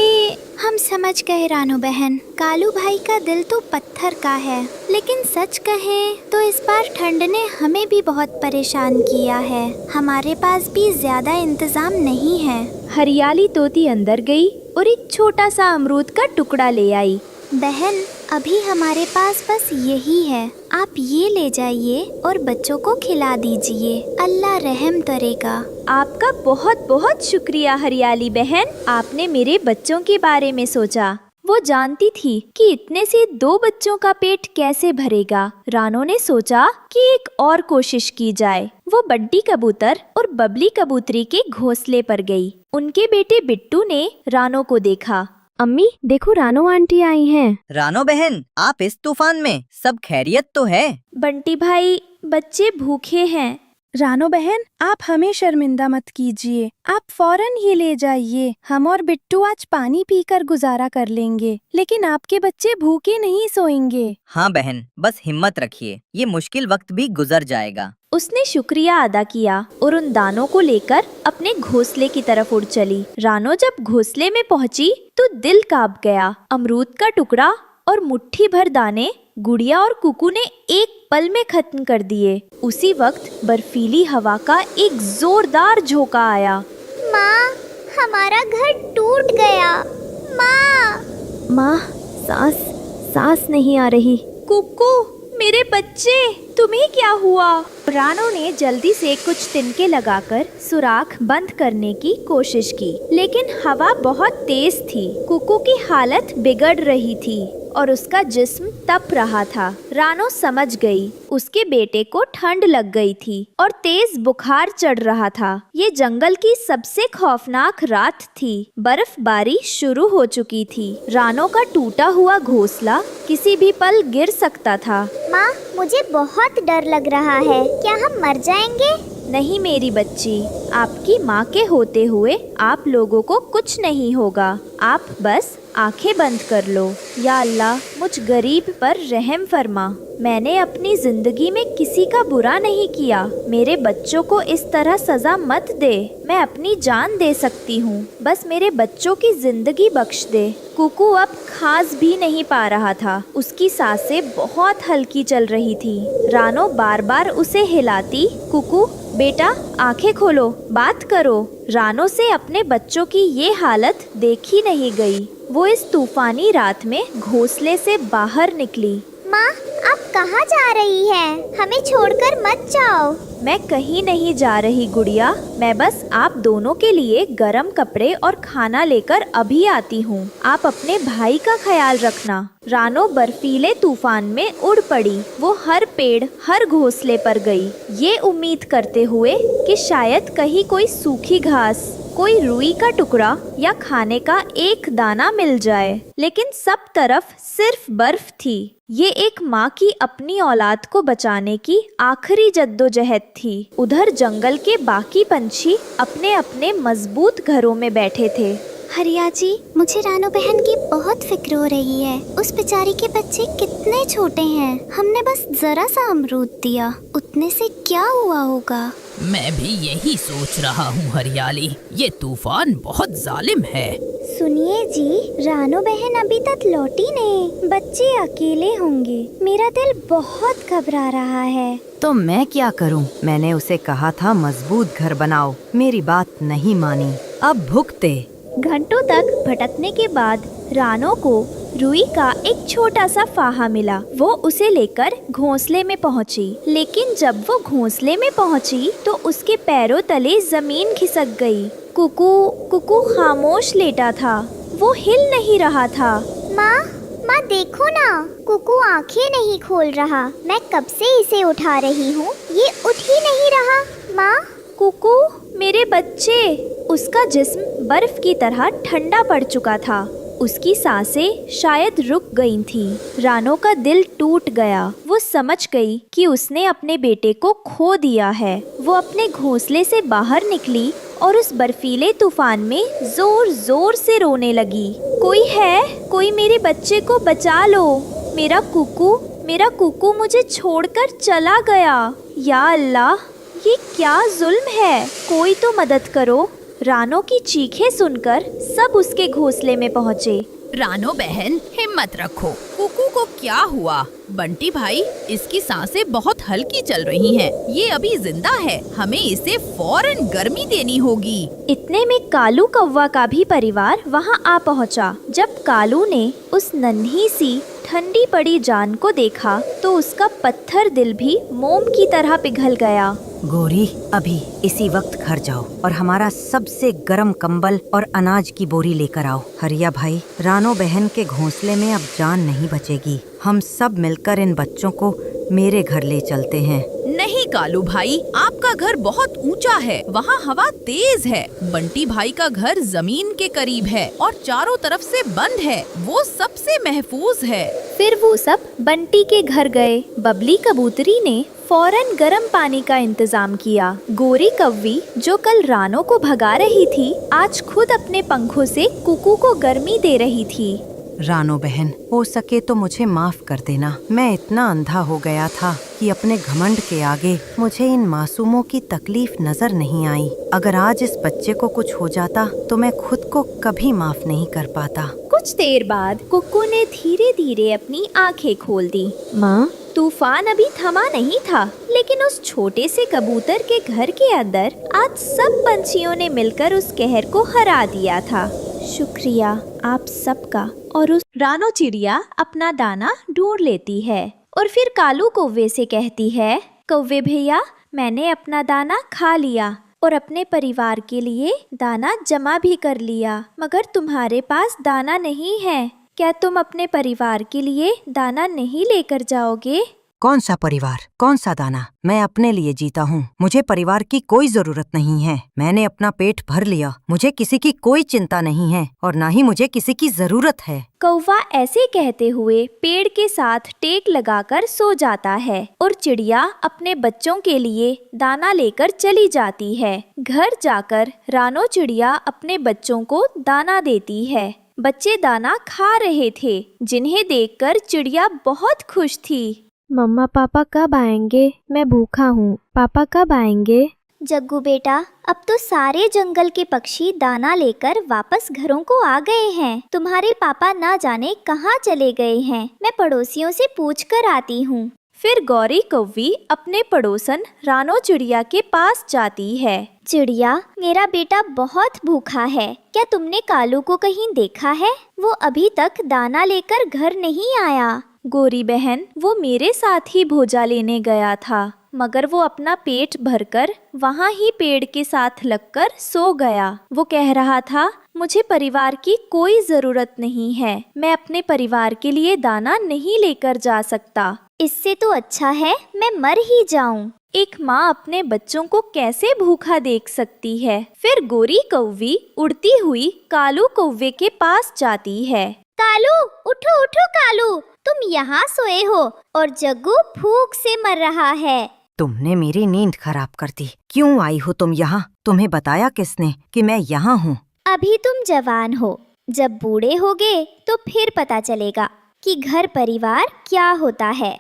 हम समझ गए रानो बहन, कालू भाई का दिल तो पत्थर का है। लेकिन सच कहें तो इस बार ठंड ने हमें भी बहुत परेशान किया है। हमारे पास भी ज्यादा इंतजाम नहीं है। हरियाली तोती अंदर गई और एक छोटा सा अमरूद का टुकड़ा ले आई। बहन, अभी हमारे पास बस यही है। आप ये ले जाइए और बच्चों को खिला दीजिए। अल्लाह रहम करेगा। आपका बहुत बहुत शुक्रिया हरियाली बहन, आपने मेरे बच्चों के बारे में सोचा। वो जानती थी कि इतने से 2 बच्चों का पेट कैसे भरेगा। रानो ने सोचा कि एक और कोशिश की जाए। वो बड्डी कबूतर और बबली कबूतरी के घोंसले पर गई। उनके बेटे बिट्टू ने रानो को देखा। अम्मी देखो, रानो आंटी आई हैं। रानो बहन, आप इस तूफान में, सब खैरियत तो है? बंटी भाई, बच्चे भूखे हैं। रानो बहन, आप हमें शर्मिंदा मत कीजिए, आप फौरन ही ले जाइए। हम और बिट्टू आज पानी पीकर गुजारा कर लेंगे, लेकिन आपके बच्चे भूखे नहीं सोएंगे। हाँ बहन, बस हिम्मत रखिए, ये मुश्किल वक्त भी गुजर जाएगा। उसने शुक्रिया अदा किया और उन दानों को लेकर अपने घोंसले की तरफ उड़ चली। रानो जब घोंसले में पहुंची तो दिल कांप गया। अमरूद का टुकड़ा और मुट्ठी भर दाने गुड़िया और कुकू ने एक पल में खत्म कर दिए। उसी वक्त बर्फीली हवा का एक जोरदार झोंका आया। माँ, हमारा घर टूट गया। माँ, सांस नहीं आ रही। कुकू, मेरे बच्चे, तुम्हें क्या हुआ? रानो ने जल्दी से कुछ तिनके लगाकर सुराख बंद करने की कोशिश की, लेकिन हवा बहुत तेज थी। कुकू की हालत बिगड़ रही थी और उसका जिस्म तप रहा था। रानो समझ गई, उसके बेटे को ठंड लग गई थी और तेज बुखार चढ़ रहा था। ये जंगल की सबसे खौफनाक रात थी। बर्फबारी शुरू हो चुकी थी। रानो का टूटा हुआ घोंसला किसी भी पल गिर सकता था। माँ, मुझे बहुत डर लग रहा है। क्या हम मर जाएंगे? नहीं मेरी बच्ची, आपकी माँ के होते हुए आप लोगों को कुछ नहीं होगा। आप बस आंखें बंद कर लो। या अल्लाह, मुझ गरीब पर रहम फरमा। मैंने अपनी जिंदगी में किसी का बुरा नहीं किया। मेरे बच्चों को इस तरह सजा मत दे। मैं अपनी जान दे सकती हूँ, बस मेरे बच्चों की जिंदगी बख्श दे। कुकू अब खांस भी नहीं पा रहा था। उसकी सांसें बहुत हल्की चल रही थी। रानो बार बार उसे हिलाती, कुकू बेटा आंखें खोलो, बात करो। रानो से अपने बच्चों की ये हालत देखी नहीं गई। वो इस तूफानी रात में घोंसले से बाहर निकली। माँ, आप कहाँ जा रही हैं? हमें छोड़कर मत जाओ। मैं कहीं नहीं जा रही गुड़िया, मैं बस आप दोनों के लिए गरम कपड़े और खाना लेकर अभी आती हूँ। आप अपने भाई का ख्याल रखना। रानो बर्फीले तूफान में उड़ पड़ी। वो हर पेड़, हर घोंसले पर गई, ये उम्मीद करते हुए कि शायद कहीं कोई सूखी घास, कोई रुई का टुकड़ा या खाने का एक दाना मिल जाए, लेकिन सब तरफ सिर्फ बर्फ थी। ये एक माँ की अपनी औलाद को बचाने की आखिरी जद्दोजहद थी। उधर जंगल के बाकी पंछी अपने अपने मजबूत घरों में बैठे थे। हरिया जी, मुझे रानो बहन की बहुत फिक्र हो रही है। उस बेचारी के बच्चे कितने छोटे हैं। हमने बस जरा सा अमरूद दिया, उतने से क्या हुआ होगा। मैं भी यही सोच रहा हूँ हरियाली, ये तूफान बहुत जालिम है। सुनिए जी, रानो बहन अभी तक लौटी नहीं। बच्चे अकेले होंगे। मेरा दिल बहुत घबरा रहा है। तो मैं क्या करूं? मैंने उसे कहा था मजबूत घर बनाओ, मेरी बात नहीं मानी। अब भुगते। घंटों तक भटकने के बाद रानो को रुई का एक छोटा सा फाहा मिला। वो उसे लेकर घोंसले में पहुंची, लेकिन जब वो घोंसले में पहुंची तो उसके पैरों तले जमीन खिसक गई। कुकू कुकू खामोश लेटा था, वो हिल नहीं रहा था। माँ देखो ना, कुकू आंखें नहीं खोल रहा। मैं कब से इसे उठा रही हूँ, ये उठ ही नहीं रहा। माँ, कुकू मेरे बच्चे। उसका जिस्म बर्फ की तरह ठंडा पड़ चुका था। उसकी सांसें शायद रुक गई थीं। रानो का दिल टूट गया। वो समझ गई कि उसने अपने बेटे को खो दिया है। वो अपने घोंसले से बाहर निकली और उस बर्फीले तूफान में जोर जोर से रोने लगी। कोई है? कोई मेरे बच्चे को बचा लो। मेरा कुकू मुझे छोड़कर चला गया। या अल्लाह, ये क्या जुल्म है। कोई तो मदद करो। रानो की चीखें सुनकर सब उसके घोंसले में पहुँचे। रानो बहन, हिम्मत रखो। कुकू को क्या हुआ? बंटी भाई, इसकी सांसें बहुत हल्की चल रही हैं। ये अभी जिंदा है। हमें इसे फौरन गर्मी देनी होगी। इतने में कालू कौवा का भी परिवार वहाँ आ पहुँचा। जब कालू ने उस नन्ही सी ठंडी पड़ी जान को देखा तो उसका पत्थर दिल भी मोम की तरह पिघल गया। गोरी, अभी इसी वक्त घर जाओ और हमारा सबसे गर्म कंबल और अनाज की बोरी लेकर आओ। हरिया भाई, रानो बहन के घोंसले में अब जान नहीं बचेगी। हम सब मिलकर इन बच्चों को मेरे घर ले चलते हैं। नहीं कालू भाई, आपका घर बहुत ऊंचा है, वहाँ हवा तेज है। बंटी भाई का घर जमीन के करीब है और चारों तरफ से बंद है। वो सबसे महफूज है। फिर वो सब बंटी के घर गए। बबली कबूतरी ने फौरन गर्म पानी का इंतजाम किया। गोरी कव्वी, जो कल रानो को भगा रही थी, आज खुद अपने पंखों से कुकू को गर्मी दे रही थी। रानो बहन, हो सके तो मुझे माफ कर देना। मैं इतना अंधा हो गया था कि अपने घमंड के आगे मुझे इन मासूमों की तकलीफ नजर नहीं आई। अगर आज इस बच्चे को कुछ हो जाता तो मैं खुद को कभी माफ नहीं कर पाता। कुछ देर बाद कुकू ने धीरे धीरे अपनी आंखें खोल दी। माँ, तूफान अभी थमा नहीं था, लेकिन उस छोटे से कबूतर के घर के अंदर आज सब पंछियों ने मिलकर उस कहर को हरा दिया था। शुक्रिया आप सबका। और उस रानो चिड़िया अपना दाना ढूंढ लेती है और फिर कालू कौवे से कहती है, कौवे भैया, मैंने अपना दाना खा लिया और अपने परिवार के लिए दाना जमा भी कर लिया, मगर तुम्हारे पास दाना नहीं है। क्या तुम अपने परिवार के लिए दाना नहीं लेकर जाओगे? कौन सा परिवार, कौन सा दाना? मैं अपने लिए जीता हूँ। मुझे परिवार की कोई जरूरत नहीं है। मैंने अपना पेट भर लिया। मुझे किसी की कोई चिंता नहीं है और न ही मुझे किसी की जरूरत है। कौवा ऐसे कहते हुए पेड़ के साथ टेक लगाकर सो जाता है और चिड़िया अपने बच्चों के लिए दाना लेकर चली जाती है। घर जाकर रानो चिड़िया अपने बच्चों को दाना देती है। बच्चे दाना खा रहे थे, जिन्हें देखकर चिड़िया बहुत खुश थी। मम्मा पापा कब आएंगे? मैं भूखा हूँ। पापा कब आएंगे? जग्गू बेटा, अब तो सारे जंगल के पक्षी दाना लेकर वापस घरों को आ गए हैं। तुम्हारे पापा ना जाने कहाँ चले गए हैं। मैं पड़ोसियों से पूछ कर आती हूँ। फिर गौरी कौवी अपने पड़ोसन रानो चिड़िया के पास जाती है। चिड़िया, मेरा बेटा बहुत भूखा है। क्या तुमने कालू को कहीं देखा है? वो अभी तक दाना लेकर घर नहीं आया। गोरी बहन, वो मेरे साथ ही भोजा लेने गया था, मगर वो अपना पेट भरकर वहाँ ही पेड़ के साथ लगकर सो गया। वो कह रहा था, मुझे परिवार की कोई जरूरत नहीं है। मैं अपने परिवार के लिए दाना नहीं लेकर जा सकता। इससे तो अच्छा है मैं मर ही जाऊं। एक माँ अपने बच्चों को कैसे भूखा देख सकती है। फिर गोरी कौवी उड़ती हुई कालू कौवे के पास जाती है। कालू, उठो उठो कालू, तुम यहाँ सोए हो और जग्गू भूख से मर रहा है। तुमने मेरी नींद खराब कर दी। क्यों आई हो तुम यहाँ? तुम्हें बताया किसने कि मैं यहाँ हूँ? अभी तुम जवान हो, जब बूढ़े होगे तो फिर पता चलेगा कि घर परिवार क्या होता है।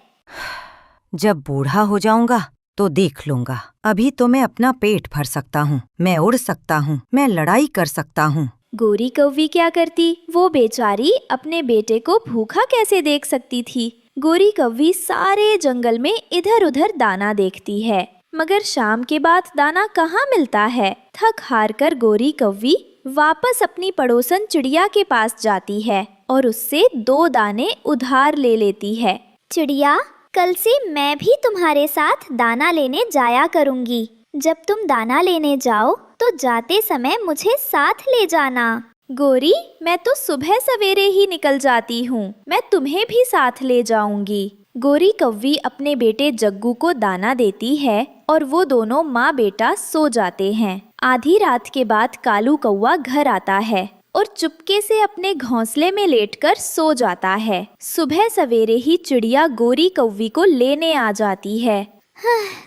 जब बूढ़ा हो जाऊंगा तो देख लूंगा। अभी तो मैं अपना पेट भर सकता हूँ, मैं उड़ सकता हूँ, मैं लड़ाई कर सकता हूँ। गोरी कौवी क्या करती? वो बेचारी अपने बेटे को भूखा कैसे देख सकती थी। गोरी कौवी सारे जंगल में इधर उधर दाना देखती है, मगर शाम के बाद दाना कहाँ मिलता है। थक हार कर गोरी कौवी वापस अपनी पड़ोसन चिड़िया के पास जाती है और उससे 2 दाने उधार ले लेती है। चिड़िया, कल से मैं भी तुम्हारे साथ दाना लेने जाया करूंगी। जब तुम दाना लेने जाओ तो जाते समय मुझे साथ ले जाना। गोरी, मैं तो सुबह सवेरे ही निकल जाती हूँ, मैं तुम्हें भी साथ ले जाऊंगी। गोरी कौवी अपने बेटे जग्गू को दाना देती है और वो दोनों माँ बेटा सो जाते हैं। आधी रात के बाद कालू कौवा घर आता है और चुपके से अपने घोंसले में लेटकर सो जाता है। सुबह सवेरे ही चिड़िया गोरी कौवी को लेने आ जाती है।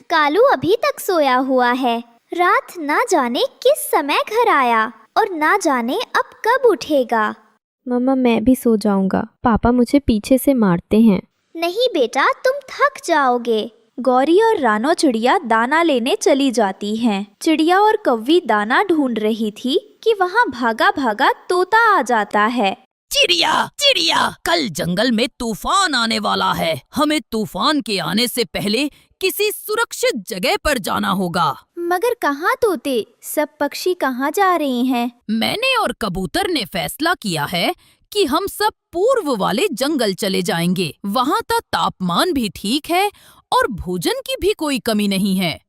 कालू अभी तक सोया हुआ है। रात ना जाने किस समय घर आया और ना जाने अब कब उठेगा। मम्मा, मैं भी सो जाऊंगा, पापा मुझे पीछे से मारते हैं। नहीं बेटा, तुम थक जाओगे। गौरी और रानो चिड़िया दाना लेने चली जाती हैं। चिड़िया और कौवी दाना ढूंढ रही थी कि वहाँ भागा भागा तोता आ जाता है। चिड़िया, चिड़िया, कल जंगल में तूफान आने वाला है। हमें तूफान के आने से पहले किसी सुरक्षित जगह पर जाना होगा। मगर कहाँ तोते? सब पक्षी कहाँ जा रहे हैं? मैंने और कबूतर ने फैसला किया है कि हम सब पूर्व वाले जंगल चले जाएंगे। वहाँ का तापमान भी ठीक है और भोजन की भी कोई कमी नहीं है।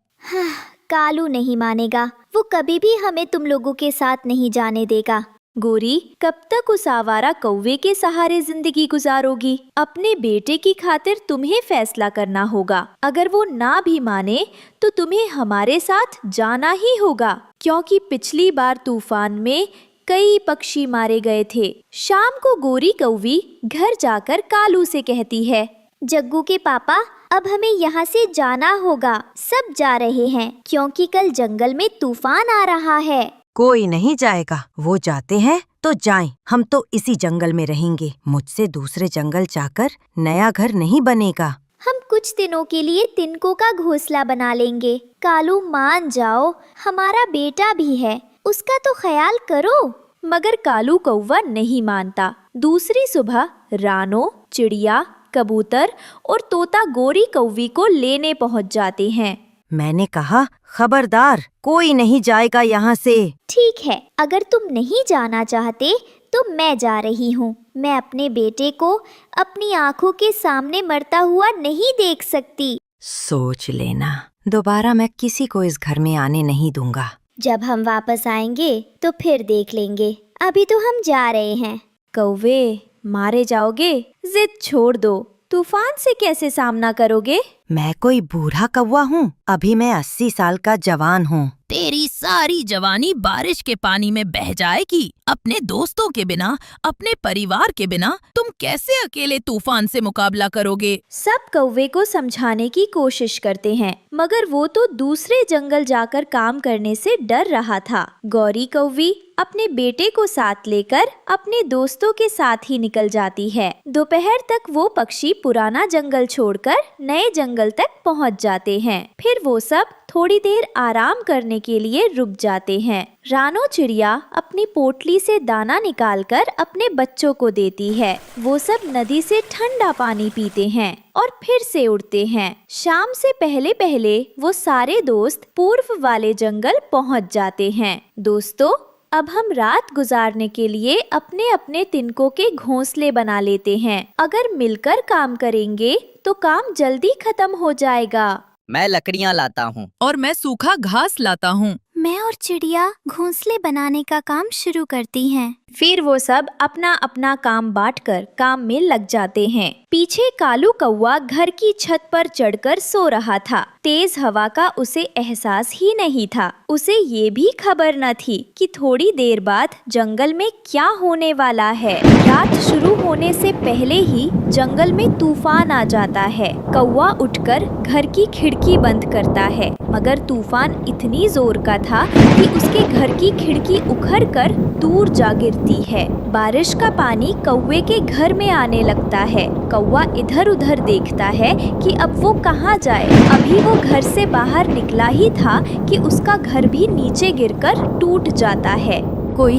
कालू नहीं मानेगा, वो कभी भी हमें तुम लोगों के साथ नहीं जाने देगा। गोरी, कब तक उस आवारा कौवे के सहारे जिंदगी गुजारोगी? अपने बेटे की खातिर तुम्हें फैसला करना होगा। अगर वो ना भी माने तो तुम्हें हमारे साथ जाना ही होगा, क्योंकि पिछली बार तूफान में कई पक्षी मारे गए थे। शाम को गोरी कौवी घर जाकर कालू से कहती है, जग्गू के पापा, अब हमें यहाँ से जाना होगा। सब जा रहे हैं क्योंकि कल जंगल में तूफान आ रहा है। कोई नहीं जाएगा, वो जाते हैं तो जाएं, हम तो इसी जंगल में रहेंगे। मुझसे दूसरे जंगल जाकर नया घर नहीं बनेगा। हम कुछ दिनों के लिए तिनकों का घोंसला बना लेंगे। कालू, मान जाओ, हमारा बेटा भी है, उसका तो ख्याल करो। मगर कालू कौवा नहीं मानता। दूसरी सुबह रानो, चिड़िया, कबूतर और तोता गोरी कौवी को लेने पहुंच जाते हैं। मैंने कहा, खबरदार, कोई नहीं जाएगा यहाँ से। ठीक है, अगर तुम नहीं जाना चाहते तो मैं जा रही हूँ। मैं अपने बेटे को अपनी आँखों के सामने मरता हुआ नहीं देख सकती। सोच लेना, दोबारा मैं किसी को इस घर में आने नहीं दूंगा। जब हम वापस आएंगे तो फिर देख लेंगे, अभी तो हम जा रहे हैं। कौवे, मारे जाओगे? जिद छोड़ दो। तूफान से कैसे सामना करोगे? मैं कोई बूढ़ा कौवा हूँ? अभी मैं 80 साल का जवान हूँ। तेरी सारी जवानी बारिश के पानी में बह जाएगी। अपने दोस्तों के बिना, अपने परिवार के बिना तुम कैसे अकेले तूफान से मुकाबला करोगे? सब कौवे को समझाने की कोशिश करते हैं, मगर वो तो दूसरे जंगल जाकर काम करने से डर रहा था। गौरी कौवी अपने बेटे को साथ लेकर अपने दोस्तों के साथ ही निकल जाती है। दोपहर तक वो पक्षी पुराना जंगल छोड़कर नए जंगल तक पहुंच जाते हैं। फिर वो सब थोड़ी देर आराम करने के लिए रुक जाते हैं। रानो चिड़िया अपनी पोटली से दाना निकालकर अपने बच्चों को देती है। वो सब नदी से ठंडा पानी पीते हैं और फिर से उड़ते हैं। शाम से पहले पहले वो सारे दोस्त पूर्व वाले जंगल पहुंच जाते हैं। दोस्तों, अब हम रात गुजारने के लिए अपने अपने तिनकों के घोंसले बना लेते हैं। अगर मिलकर काम करेंगे तो काम जल्दी खत्म हो जाएगा। मैं लकड़ियाँ लाता हूँ। और मैं सूखा घास लाता हूँ। मैं और चिड़िया घोंसले बनाने का काम शुरू करती हैं। फिर वो सब अपना अपना काम बांटकर काम में लग जाते हैं। पीछे कालू कौवा घर की छत पर चढ़कर सो रहा था। तेज हवा का उसे एहसास ही नहीं था। उसे ये भी खबर न थी कि थोड़ी देर बाद जंगल में क्या होने वाला है। रात शुरू होने से पहले ही जंगल में तूफान आ जाता है। कौवा उठकर घर की खिड़की बंद करता है, मगर तूफान इतनी जोर का था कि उसके घर की खिड़की उखड़ कर दूर जा गिरती है। बारिश का पानी कौवे के घर में आने लगता है। कौवा इधर उधर देखता है कि अब वो कहाँ जाए। अभी वो घर से बाहर निकला ही था कि उसका घर भी नीचे गिरकर टूट जाता है। कोई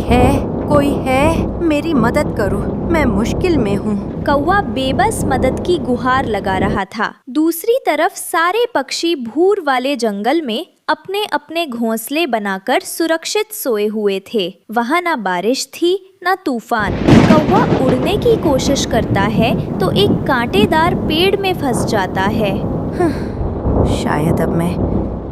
है, मेरी मदद करो, मैं मुश्किल में हूँ। कौवा बेबस मदद की गुहार लगा रहा था। दूसरी तरफ सारे पक्षी भूर वाले जंगल में अपने अपने घोंसले बनाकर सुरक्षित सोए हुए थे। वहाँ न बारिश थी न तूफान। कौवा उड़ने की कोशिश करता है तो एक कांटेदार पेड़ में फंस जाता है। शायद अब मैं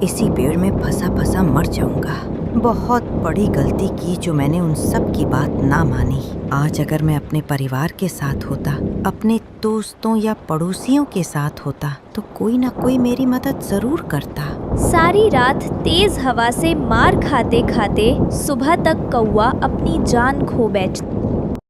इसी पेड़ में फंसा फंसा मर जाऊंगा। बहुत बड़ी गलती की जो मैंने उन सब की बात ना मानी। आज अगर मैं अपने परिवार के साथ होता, अपने दोस्तों या पड़ोसियों के साथ होता, तो कोई ना कोई मेरी मदद जरूर करता। सारी रात तेज हवा से मार खाते खाते सुबह तक कौवा अपनी जान खो बैठता।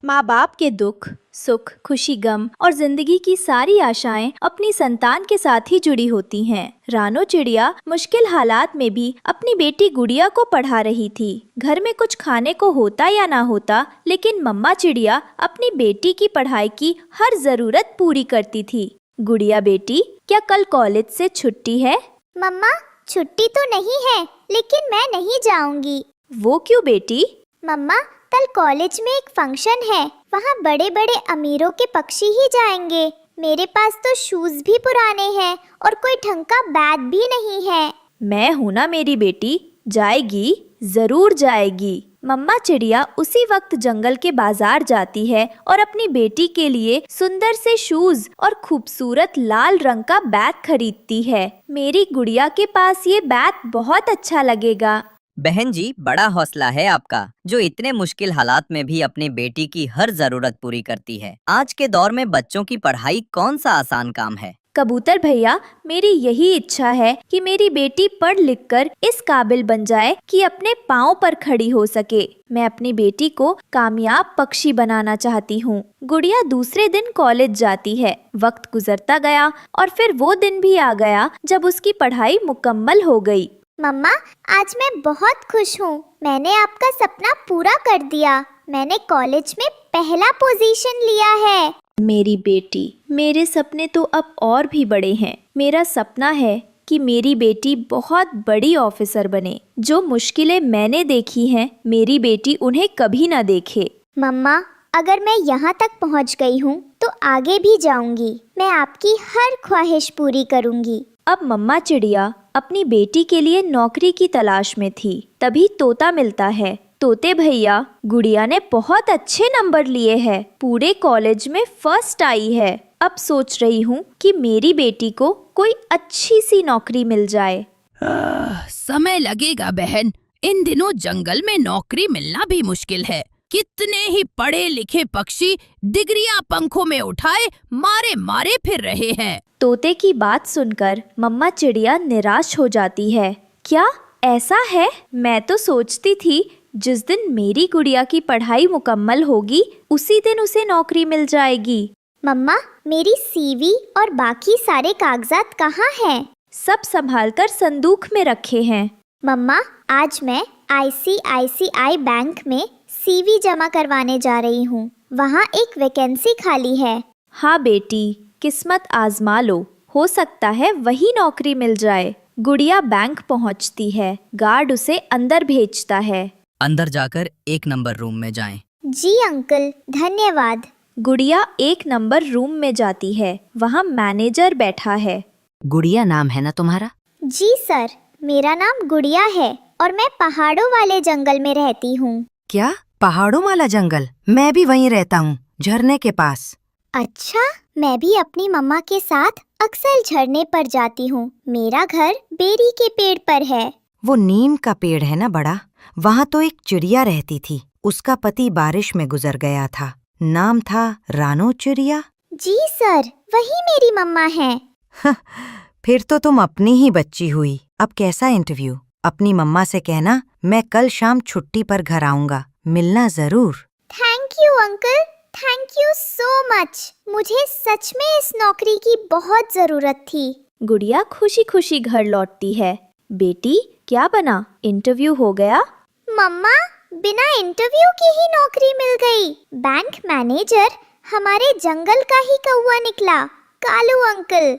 माँ बाप के दुख, सुख, खुशी, गम और जिंदगी की सारी आशाएं अपनी संतान के साथ ही जुड़ी होती हैं। रानो चिड़िया मुश्किल हालात में भी अपनी बेटी गुड़िया को पढ़ा रही थी। घर में कुछ खाने को होता या ना होता, लेकिन मम्मा चिड़िया अपनी बेटी की पढ़ाई की हर जरूरत पूरी करती थी। गुड़िया बेटी, क्या कल कॉलेज से छुट्टी है? मम्मा, छुट्टी तो नहीं है, लेकिन मैं नहीं जाऊंगी। वो क्यों बेटी? मम्मा, कल कॉलेज में एक फंक्शन है, वहाँ बड़े बड़े अमीरों के पक्षी ही जाएंगे। मेरे पास तो शूज भी पुराने हैं और कोई ढंग का बैग भी नहीं है। मैं हूँ ना मेरी बेटी, जाएगी, जरूर जाएगी। मम्मा चिड़िया उसी वक्त जंगल के बाजार जाती है और अपनी बेटी के लिए सुंदर से शूज और खूबसूरत लाल रंग का बैग खरीदती है। मेरी गुड़िया के पास ये बैग बहुत अच्छा लगेगा। बहन जी, बड़ा हौसला है आपका, जो इतने मुश्किल हालात में भी अपनी बेटी की हर जरूरत पूरी करती है। आज के दौर में बच्चों की पढ़ाई कौन सा आसान काम है। कबूतर भैया, मेरी यही इच्छा है कि मेरी बेटी पढ़ लिख कर इस काबिल बन जाए कि अपने पाँव पर खड़ी हो सके। मैं अपनी बेटी को कामयाब पक्षी बनाना चाहती हूँ। गुड़िया दूसरे दिन कॉलेज जाती है। वक्त गुजरता गया और फिर वो दिन भी आ गया जब उसकी पढ़ाई मुकम्मल हो गई। मम्मा, आज मैं बहुत खुश हूँ। मैंने आपका सपना पूरा कर दिया। मैंने कॉलेज में पहला पोजीशन लिया है। मेरी बेटी, मेरे सपने तो अब और भी बड़े हैं। मेरा सपना है कि मेरी बेटी बहुत बड़ी ऑफिसर बने। जो मुश्किलें मैंने देखी हैं, मेरी बेटी उन्हें कभी ना देखे। मम्मा, अगर मैं यहाँ तक पहुँच गई हूँ तो आगे भी जाऊँगी। मैं आपकी हर ख्वाहिश पूरी करूँगी। अब मम्मा चिड़िया अपनी बेटी के लिए नौकरी की तलाश में थी। तभी तोता मिलता है। तोते भैया, गुड़िया ने बहुत अच्छे नंबर लिए हैं, पूरे कॉलेज में फर्स्ट आई है। अब सोच रही हूँ कि मेरी बेटी को कोई अच्छी सी नौकरी मिल जाए। समय लगेगा बहन। इन दिनों जंगल में नौकरी मिलना भी मुश्किल है। कितने ही पढ़े लिखे पक्षी डिग्रियां पंखों में उठाए मारे मारे फिर रहे हैं। तोते की बात सुनकर मम्मा चिड़िया निराश हो जाती है। क्या ऐसा है? मैं तो सोचती थी जिस दिन मेरी गुड़िया की पढ़ाई मुकम्मल होगी उसी दिन उसे नौकरी मिल जाएगी। मम्मा, मेरी सीवी और बाकी सारे कागजात कहाँ हैं? सब संभालकर संदूक में रखे हैं। मम्मा, आज मैं ICICI बैंक में सीवी जमा करवाने जा रही हूँ। वहाँ एक वैकेंसी खाली है। हाँ बेटी, किस्मत आजमा लो, हो सकता है वही नौकरी मिल जाए। गुड़िया बैंक पहुँचती है। गार्ड उसे अंदर भेजता है। अंदर जाकर 1 नंबर रूम में जाएं। जी अंकल, धन्यवाद। गुड़िया 1 नंबर रूम में जाती है। वहाँ मैनेजर बैठा है। गुड़िया नाम है ना तुम्हारा? जी सर, मेरा नाम गुड़िया है और मैं पहाड़ों वाले जंगल में रहती हूँ। क्या? पहाड़ों वाला जंगल? मैं भी वहीं रहता हूँ, झरने के पास। अच्छा, मैं भी अपनी मम्मा के साथ अक्सर झरने पर जाती हूँ। मेरा घर बेरी के पेड़ पर है। वो नीम का पेड़ है ना बड़ा, वहाँ तो एक चिड़िया रहती थी। उसका पति बारिश में गुजर गया था। नाम था रानो चिड़िया। जी सर, वही मेरी मम्मा है। फिर तो तुम अपनी ही बच्ची हुई। अब कैसा इंटरव्यू? अपनी मम्मा से कहना मैं कल शाम छुट्टी पर घर आऊंगा, मिलना जरूर। Thank you uncle, thank you so much. मुझे सच में इस नौकरी की बहुत जरूरत थी। गुड़िया खुशी खुशी घर लौटती है। बेटी क्या बना, इंटरव्यू हो गया? मम्मा, बिना इंटरव्यू की ही नौकरी मिल गई। बैंक मैनेजर हमारे जंगल का ही कौवा निकला, कालू अंकल।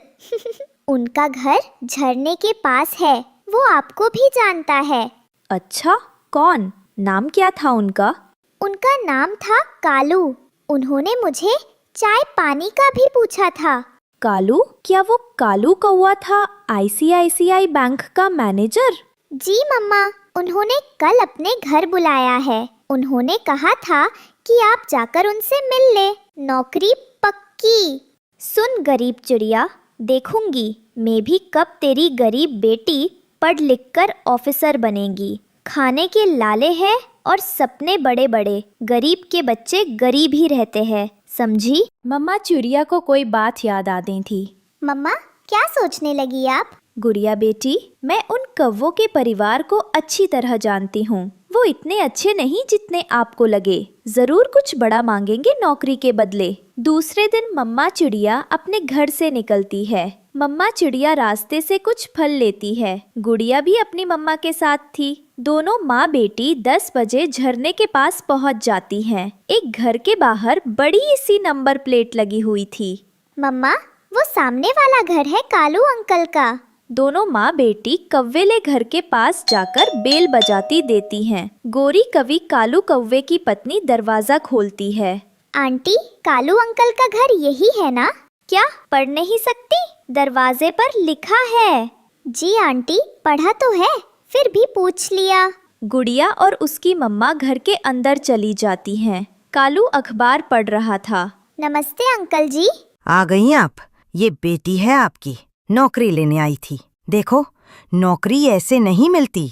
उनका घर झरने के पास है, वो आपको भी जानता है। अच्छा, कौन? नाम क्या था उनका? उनका नाम था कालू। उन्होंने मुझे चाय पानी का भी पूछा था। कालू? क्या वो कालू कौवा था आईसीआईसीआई बैंक का मैनेजर? जी मम्मा, उन्होंने कल अपने घर बुलाया है। उन्होंने कहा था कि आप जाकर उनसे मिल ले, नौकरी पक्की। सुन गरीब चिड़िया, देखूंगी मैं भी कब तेरी गरीब बेटी पढ़ लिख कर ऑफिसर बनेगी। खाने के लाले हैं और सपने बड़े बड़े। गरीब के बच्चे गरीब ही रहते हैं, समझी? मम्मा चिड़िया को कोई बात याद आ गई थी। मम्मा, क्या सोचने लगी आप? गुड़िया बेटी, मैं उन कौवों के परिवार को अच्छी तरह जानती हूँ। वो इतने अच्छे नहीं जितने आपको लगे। जरूर कुछ बड़ा मांगेंगे नौकरी के बदले। दूसरे दिन मम्मा चिड़िया अपने घर से निकलती है। मम्मा चिड़िया रास्ते से कुछ फल लेती है। गुड़िया भी अपनी मम्मा के साथ थी। दोनों माँ बेटी 10 बजे झरने के पास पहुँच जाती हैं। एक घर के बाहर बड़ी सी नंबर प्लेट लगी हुई थी। मम्मा, वो सामने वाला घर है कालू अंकल का। दोनों माँ बेटी कव्वेले घर के पास जाकर बेल बजाती देती हैं। गोरी कवि कालू कौवे की पत्नी दरवाजा खोलती है। आंटी, कालू अंकल का घर यही है ना? क्या पढ़ नहीं सकती? दरवाजे पर लिखा है। जी आंटी, पढ़ा तो है, फिर भी पूछ लिया। गुड़िया और उसकी मम्मा घर के अंदर चली जाती हैं। कालू अखबार पढ़ रहा था। नमस्ते अंकल जी। आ गई आप? ये बेटी है आपकी, नौकरी लेने आई थी। देखो, नौकरी ऐसे नहीं मिलती।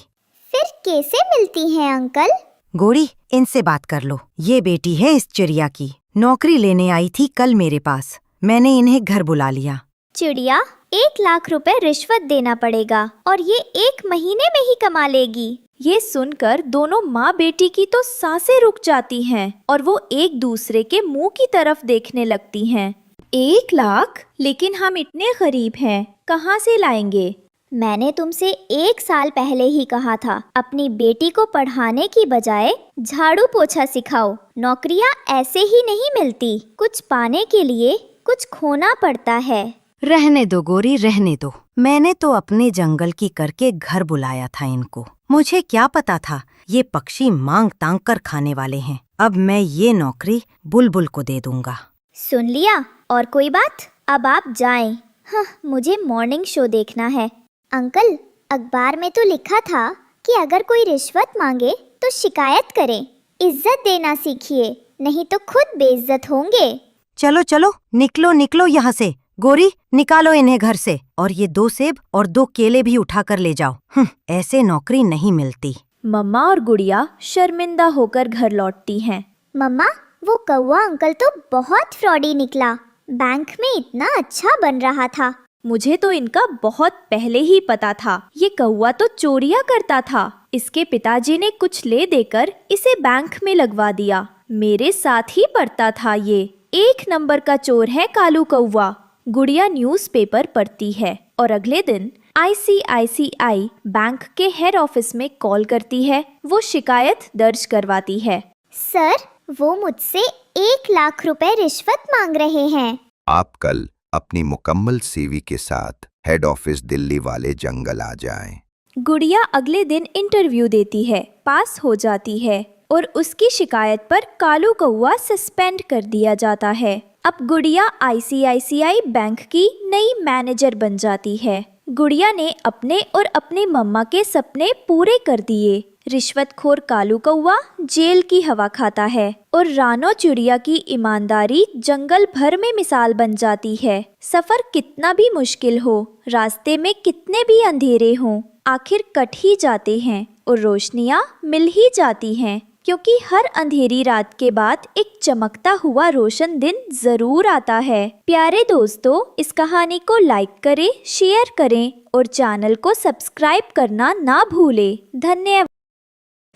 फिर कैसे मिलती है अंकल? गोरी, इनसे बात कर लो। ये बेटी है इस चिड़िया की, नौकरी लेने आई थी कल मेरे पास। मैंने इन्हें घर बुला लिया। चिड़िया, 1 लाख रुपए रिश्वत देना पड़ेगा और ये 1 महीने में ही कमा लेगी। ये सुनकर दोनों माँ बेटी की तो सांसें रुक जाती हैं और वो एक दूसरे के मुंह की तरफ देखने लगती हैं। 1 लाख? लेकिन हम इतने गरीब हैं, कहाँ से लाएंगे? मैंने तुमसे 1 साल पहले ही कहा था, अपनी बेटी को पढ़ाने की बजाय झाड़ू पोछा सिखाओ। नौकरियाँ ऐसे ही नहीं मिलती, कुछ पाने के लिए कुछ खोना पड़ता है। रहने दो गोरी, रहने दो। मैंने तो अपने जंगल की करके घर बुलाया था इनको। मुझे क्या पता था ये पक्षी मांग तांग कर खाने वाले हैं। अब मैं ये नौकरी बुलबुल को दे दूंगा। सुन लिया? और कोई बात? अब आप जाएं। हाँ, मुझे मॉर्निंग शो देखना है। अंकल, अखबार में तो लिखा था कि अगर कोई रिश्वत मांगे तो शिकायत करें। इज्जत देना सीखिए, नहीं तो खुद बेइज्जत होंगे। चलो चलो, निकलो निकलो यहाँ से। गोरी, निकालो इन्हें घर से और ये 2 सेब और 2 केले भी उठा कर ले जाओ। ऐसे नौकरी नहीं मिलती। मम्मा और गुड़िया शर्मिंदा होकर घर लौटती हैं। मम्मा, वो कौवा अंकल तो बहुत फ्रॉडी निकला। बैंक में इतना अच्छा बन रहा था। मुझे तो इनका बहुत पहले ही पता था। ये कौवा तो चोरियां करता था। इसके पिताजी ने कुछ ले देकर इसे बैंक में लगवा दिया। मेरे साथ ही पढ़ता था ये। 1 नंबर का चोर है कालू कौवा। गुड़िया न्यूज़पेपर पढ़ती है और अगले दिन आईसीआईसीआई बैंक के हेड ऑफिस में कॉल करती है। वो शिकायत दर्ज करवाती है। सर, वो मुझसे 1 लाख रुपए रिश्वत मांग रहे हैं। आप कल अपनी मुकम्मल सीवी के साथ हेड ऑफिस दिल्ली वाले जंगल आ जाएं। गुड़िया अगले दिन इंटरव्यू देती है, पास हो जाती है और उसकी शिकायत पर कालू कौवा सस्पेंड कर दिया जाता है। अब गुड़िया आईसीआईसीआई बैंक की नई मैनेजर बन जाती है। गुड़िया ने अपने और अपनी मम्मा के सपने पूरे कर दिए। रिश्वतखोर कालू कौवा जेल की हवा खाता है और रानो चिड़िया की ईमानदारी जंगल भर में मिसाल बन जाती है। सफर कितना भी मुश्किल हो, रास्ते में कितने भी अंधेरे हों, आखिर कट ही जाते हैं और रोशनियां मिल ही जाती हैं, क्योंकि हर अंधेरी रात के बाद एक चमकता हुआ रोशन दिन जरूर आता है। प्यारे दोस्तों, इस कहानी को लाइक करें, शेयर करें और चैनल को सब्सक्राइब करना ना भूलें। धन्यवाद।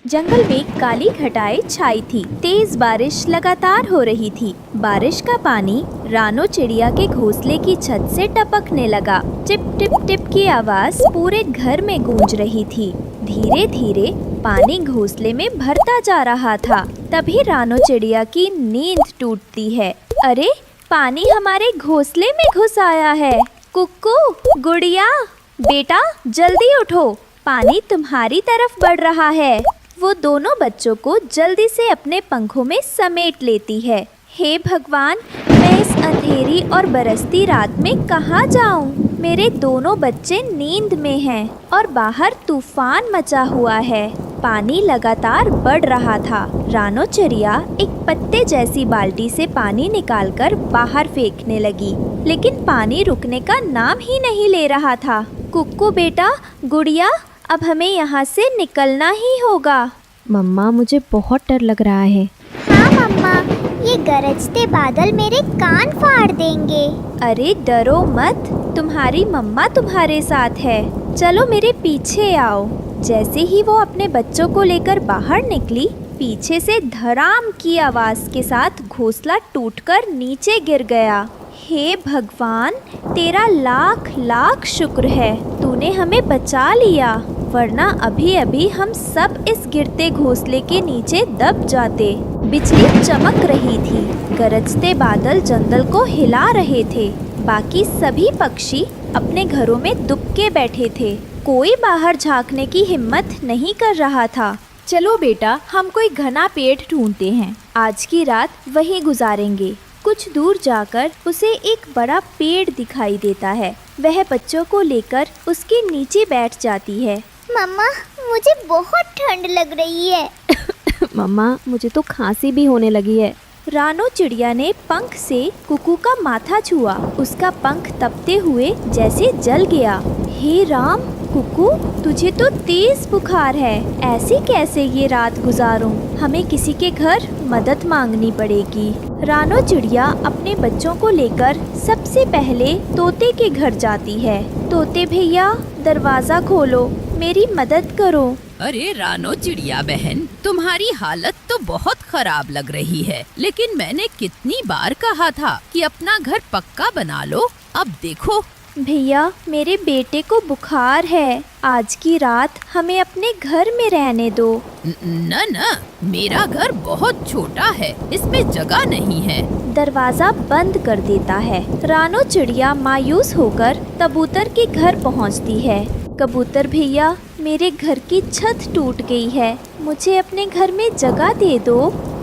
जंगल में काली घटाएं छाई थी। तेज बारिश लगातार हो रही थी। बारिश का पानी रानो चिड़िया के घोंसले की छत से टपकने लगा। टिप टिप टिप की आवाज पूरे घर में गूंज रही थी। धीरे धीरे पानी घोंसले में भरता जा रहा था। तभी रानो चिड़िया की नींद टूटती है। अरे, पानी हमारे घोंसले में घुस आया है। कुक्कू, गुड़िया, बेटा जल्दी उठो, पानी तुम्हारी तरफ बढ़ रहा है। वो दोनों बच्चों को जल्दी से अपने पंखों में समेट लेती है। हे भगवान, मैं इस अंधेरी और बरसती रात में कहाँ जाऊँ? मेरे दोनों बच्चे नींद में हैं और बाहर तूफान मचा हुआ है। पानी लगातार बढ़ रहा था। रानो चिड़िया एक पत्ते जैसी बाल्टी से पानी निकालकर बाहर फेंकने लगी, लेकिन पानी रुकने का नाम ही नहीं ले रहा था। कुक्कू बेटा, गुड़िया, अब हमें यहाँ से निकलना ही होगा। मम्मा, मुझे बहुत डर लग रहा है। हाँ मम्मा, ये गरजते बादल मेरे कान फाड़ देंगे। अरे डरो मत, तुम्हारी मम्मा तुम्हारे साथ है। चलो मेरे पीछे आओ। जैसे ही वो अपने बच्चों को लेकर बाहर निकली, पीछे से धड़ाम की आवाज के साथ घोंसला टूटकर नीचे गिर गया। हे भगवान, तेरा लाख लाख शुक्र है, तूने हमें बचा लिया, वरना अभी अभी हम सब इस गिरते घोंसले के नीचे दब जाते। बिजली चमक रही थी। गरजते बादल जंगल को हिला रहे थे। बाकी सभी पक्षी अपने घरों में दुबके बैठे थे। कोई बाहर झांकने की हिम्मत नहीं कर रहा था। चलो बेटा, हम कोई घना पेड़ ढूंढते हैं। आज की रात वहीं गुजारेंगे। कुछ दूर जाकर उसे एक बड़ा पेड़ दिखाई देता है। वह बच्चों को लेकर उसके नीचे बैठ जाती है। मम्मा, मुझे बहुत ठंड लग रही है। मम्मा, मुझे तो खांसी भी होने लगी है। रानो चिड़िया ने पंख से कुकू का माथा छुआ। उसका पंख तपते हुए जैसे जल गया। हे राम, कुकू, तुझे तो तेज बुखार है। ऐसे कैसे ये रात गुजारूं? हमें किसी के घर मदद मांगनी पड़ेगी। रानो चिड़िया अपने बच्चों को लेकर सबसे पहले तोते के घर जाती है। तोते भैया, दरवाजा खोलो, मेरी मदद करो। अरे रानो चिड़िया बहन, तुम्हारी हालत तो बहुत खराब लग रही है, लेकिन मैंने कितनी बार कहा था कि अपना घर पक्का बना लो। अब देखो। भैया, मेरे बेटे को बुखार है। आज की रात हमें अपने घर में रहने दो। न, मेरा घर बहुत छोटा है, इसमें जगह नहीं है। दरवाजा बंद कर देता है। रानो चिड़िया मायूस होकर कबूतर के घर पहुंचती है। कबूतर भैया, मेरे घर की छत टूट गई है, मुझे अपने घर में जगह दे दो।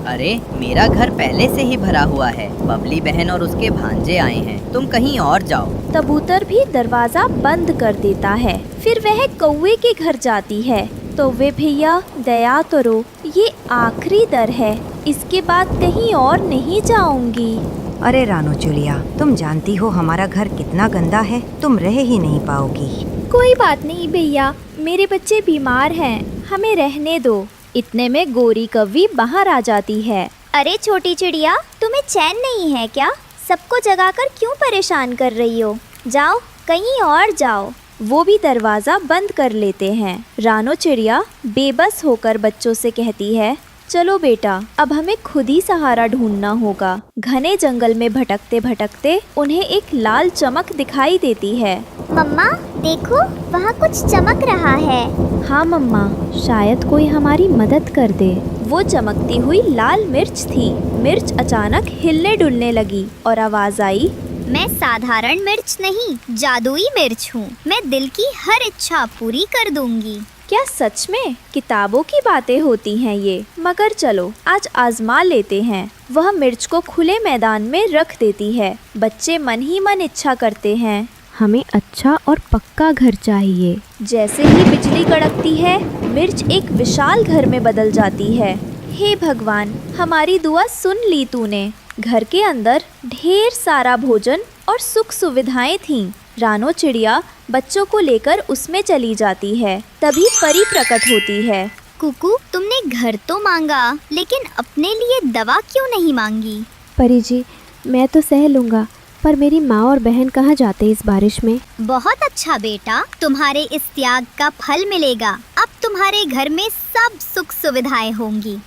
अरे, मेरा घर पहले से ही भरा हुआ है। बबली बहन और उसके भांजे आए हैं, तुम कहीं और जाओ। कबूतर भी दरवाजा बंद कर देता है। फिर वह कौवे के घर जाती है। तो वे भैया, दया करो, ये आखिरी दर है, इसके बाद कहीं और नहीं जाऊंगी। अरे रानो चिड़िया, तुम जानती हो हमारा घर कितना गंदा है, तुम रह ही नहीं पाओगी। कोई बात नहीं भैया, मेरे बच्चे बीमार हैं, हमें रहने दो। इतने में गोरी कौवी बाहर आ जाती है। अरे छोटी चिड़िया, तुम्हें चैन नहीं है क्या? सबको जगाकर क्यों परेशान कर रही हो? जाओ, कहीं और जाओ। वो भी दरवाजा बंद कर लेते हैं। रानो चिड़िया बेबस होकर बच्चों से कहती है, चलो बेटा, अब हमें खुद ही सहारा ढूंढना होगा। घने जंगल में भटकते भटकते उन्हें एक लाल चमक दिखाई देती है। मम्मा देखो, वहाँ कुछ चमक रहा है। हाँ मम्मा, शायद कोई हमारी मदद कर दे। वो चमकती हुई लाल मिर्च थी। मिर्च अचानक हिलने डुलने लगी और आवाज आई, मैं साधारण मिर्च नहीं, जादुई मिर्च हूँ। मैं दिल की हर इच्छा पूरी कर दूंगी। क्या सच में? किताबों की बातें होती हैं ये। मगर चलो आज आजमा लेते हैं। वह मिर्च को खुले मैदान में रख देती है। बच्चे मन ही मन इच्छा करते हैं, हमें अच्छा और पक्का घर चाहिए। जैसे ही बिजली कड़कती है, मिर्च एक विशाल घर में बदल जाती है। हे भगवान, हमारी दुआ सुन ली तूने। घर के अंदर ढेर सारा भोजन और सुख सुविधाएं थीं। रानो चिड़िया बच्चों को लेकर उसमें चली जाती है। तभी परी प्रकट होती है। कुकू, तुमने घर तो मांगा, लेकिन अपने लिए दवा क्यों नहीं मांगी? परी जी, मैं तो सह लूँगा, पर मेरी माँ और बहन कहाँ जाते इस बारिश में? बहुत अच्छा बेटा, तुम्हारे इस त्याग का फल मिलेगा। अब तुम्हारे घर में सब सुख सुविधाएं होंगी।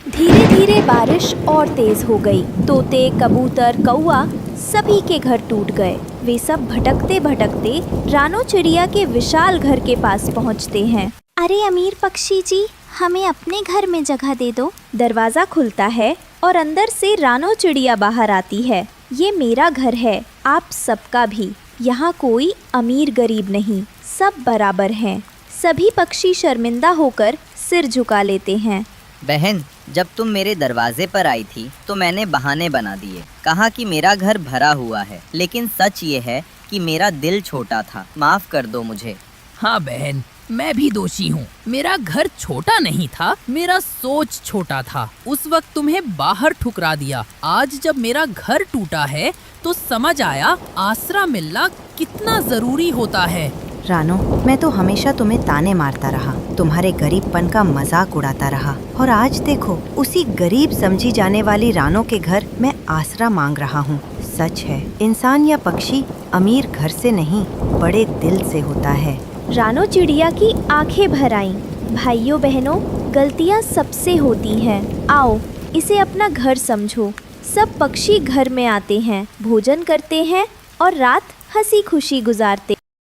धीरे धीरे बारिश और तेज हो गई। तोते, कबूतर, कौआ सभी के घर टूट गए। वे सब भटकते भटकते रानो चिड़िया के विशाल घर के पास पहुंचते हैं। अरे अमीर पक्षी जी, हमें अपने घर में जगह दे दो। दरवाज़ा खुलता है और अंदर से रानो चिड़िया बाहर आती है। ये मेरा घर है, आप सबका भी। यहाँ कोई अमीर गरीब नहीं, सब बराबर हैं। सभी पक्षी शर्मिंदा होकर सिर झुका लेते हैं। बहन, जब तुम मेरे दरवाजे पर आई थी तो मैंने बहाने बना दिए। कहा कि मेरा घर भरा हुआ है, लेकिन सच ये है कि मेरा दिल छोटा था। माफ कर दो मुझे। हाँ बहन, मैं भी दोषी हूँ। मेरा घर छोटा नहीं था, मेरा सोच छोटा था। उस वक्त तुम्हें बाहर ठुकरा दिया। आज जब मेरा घर टूटा है तो समझ आया आसरा मिलना कितना जरूरी होता है। रानो, मैं तो हमेशा तुम्हें ताने मारता रहा, तुम्हारे गरीबपन का मजाक उड़ाता रहा, और आज देखो, उसी गरीब समझी जाने वाली रानो के घर मैं आसरा मांग रहा हूँ। सच है, इंसान या पक्षी अमीर घर से नहीं, बड़े दिल से होता है। रानो चिड़िया की आंखें भर आईं। भाइयों बहनों, गलतियाँ सबसे होती हैं। आओ, इसे अपना घर समझो। सब पक्षी घर में आते हैं, भोजन करते हैं और रात हंसी खुशी गुजारते।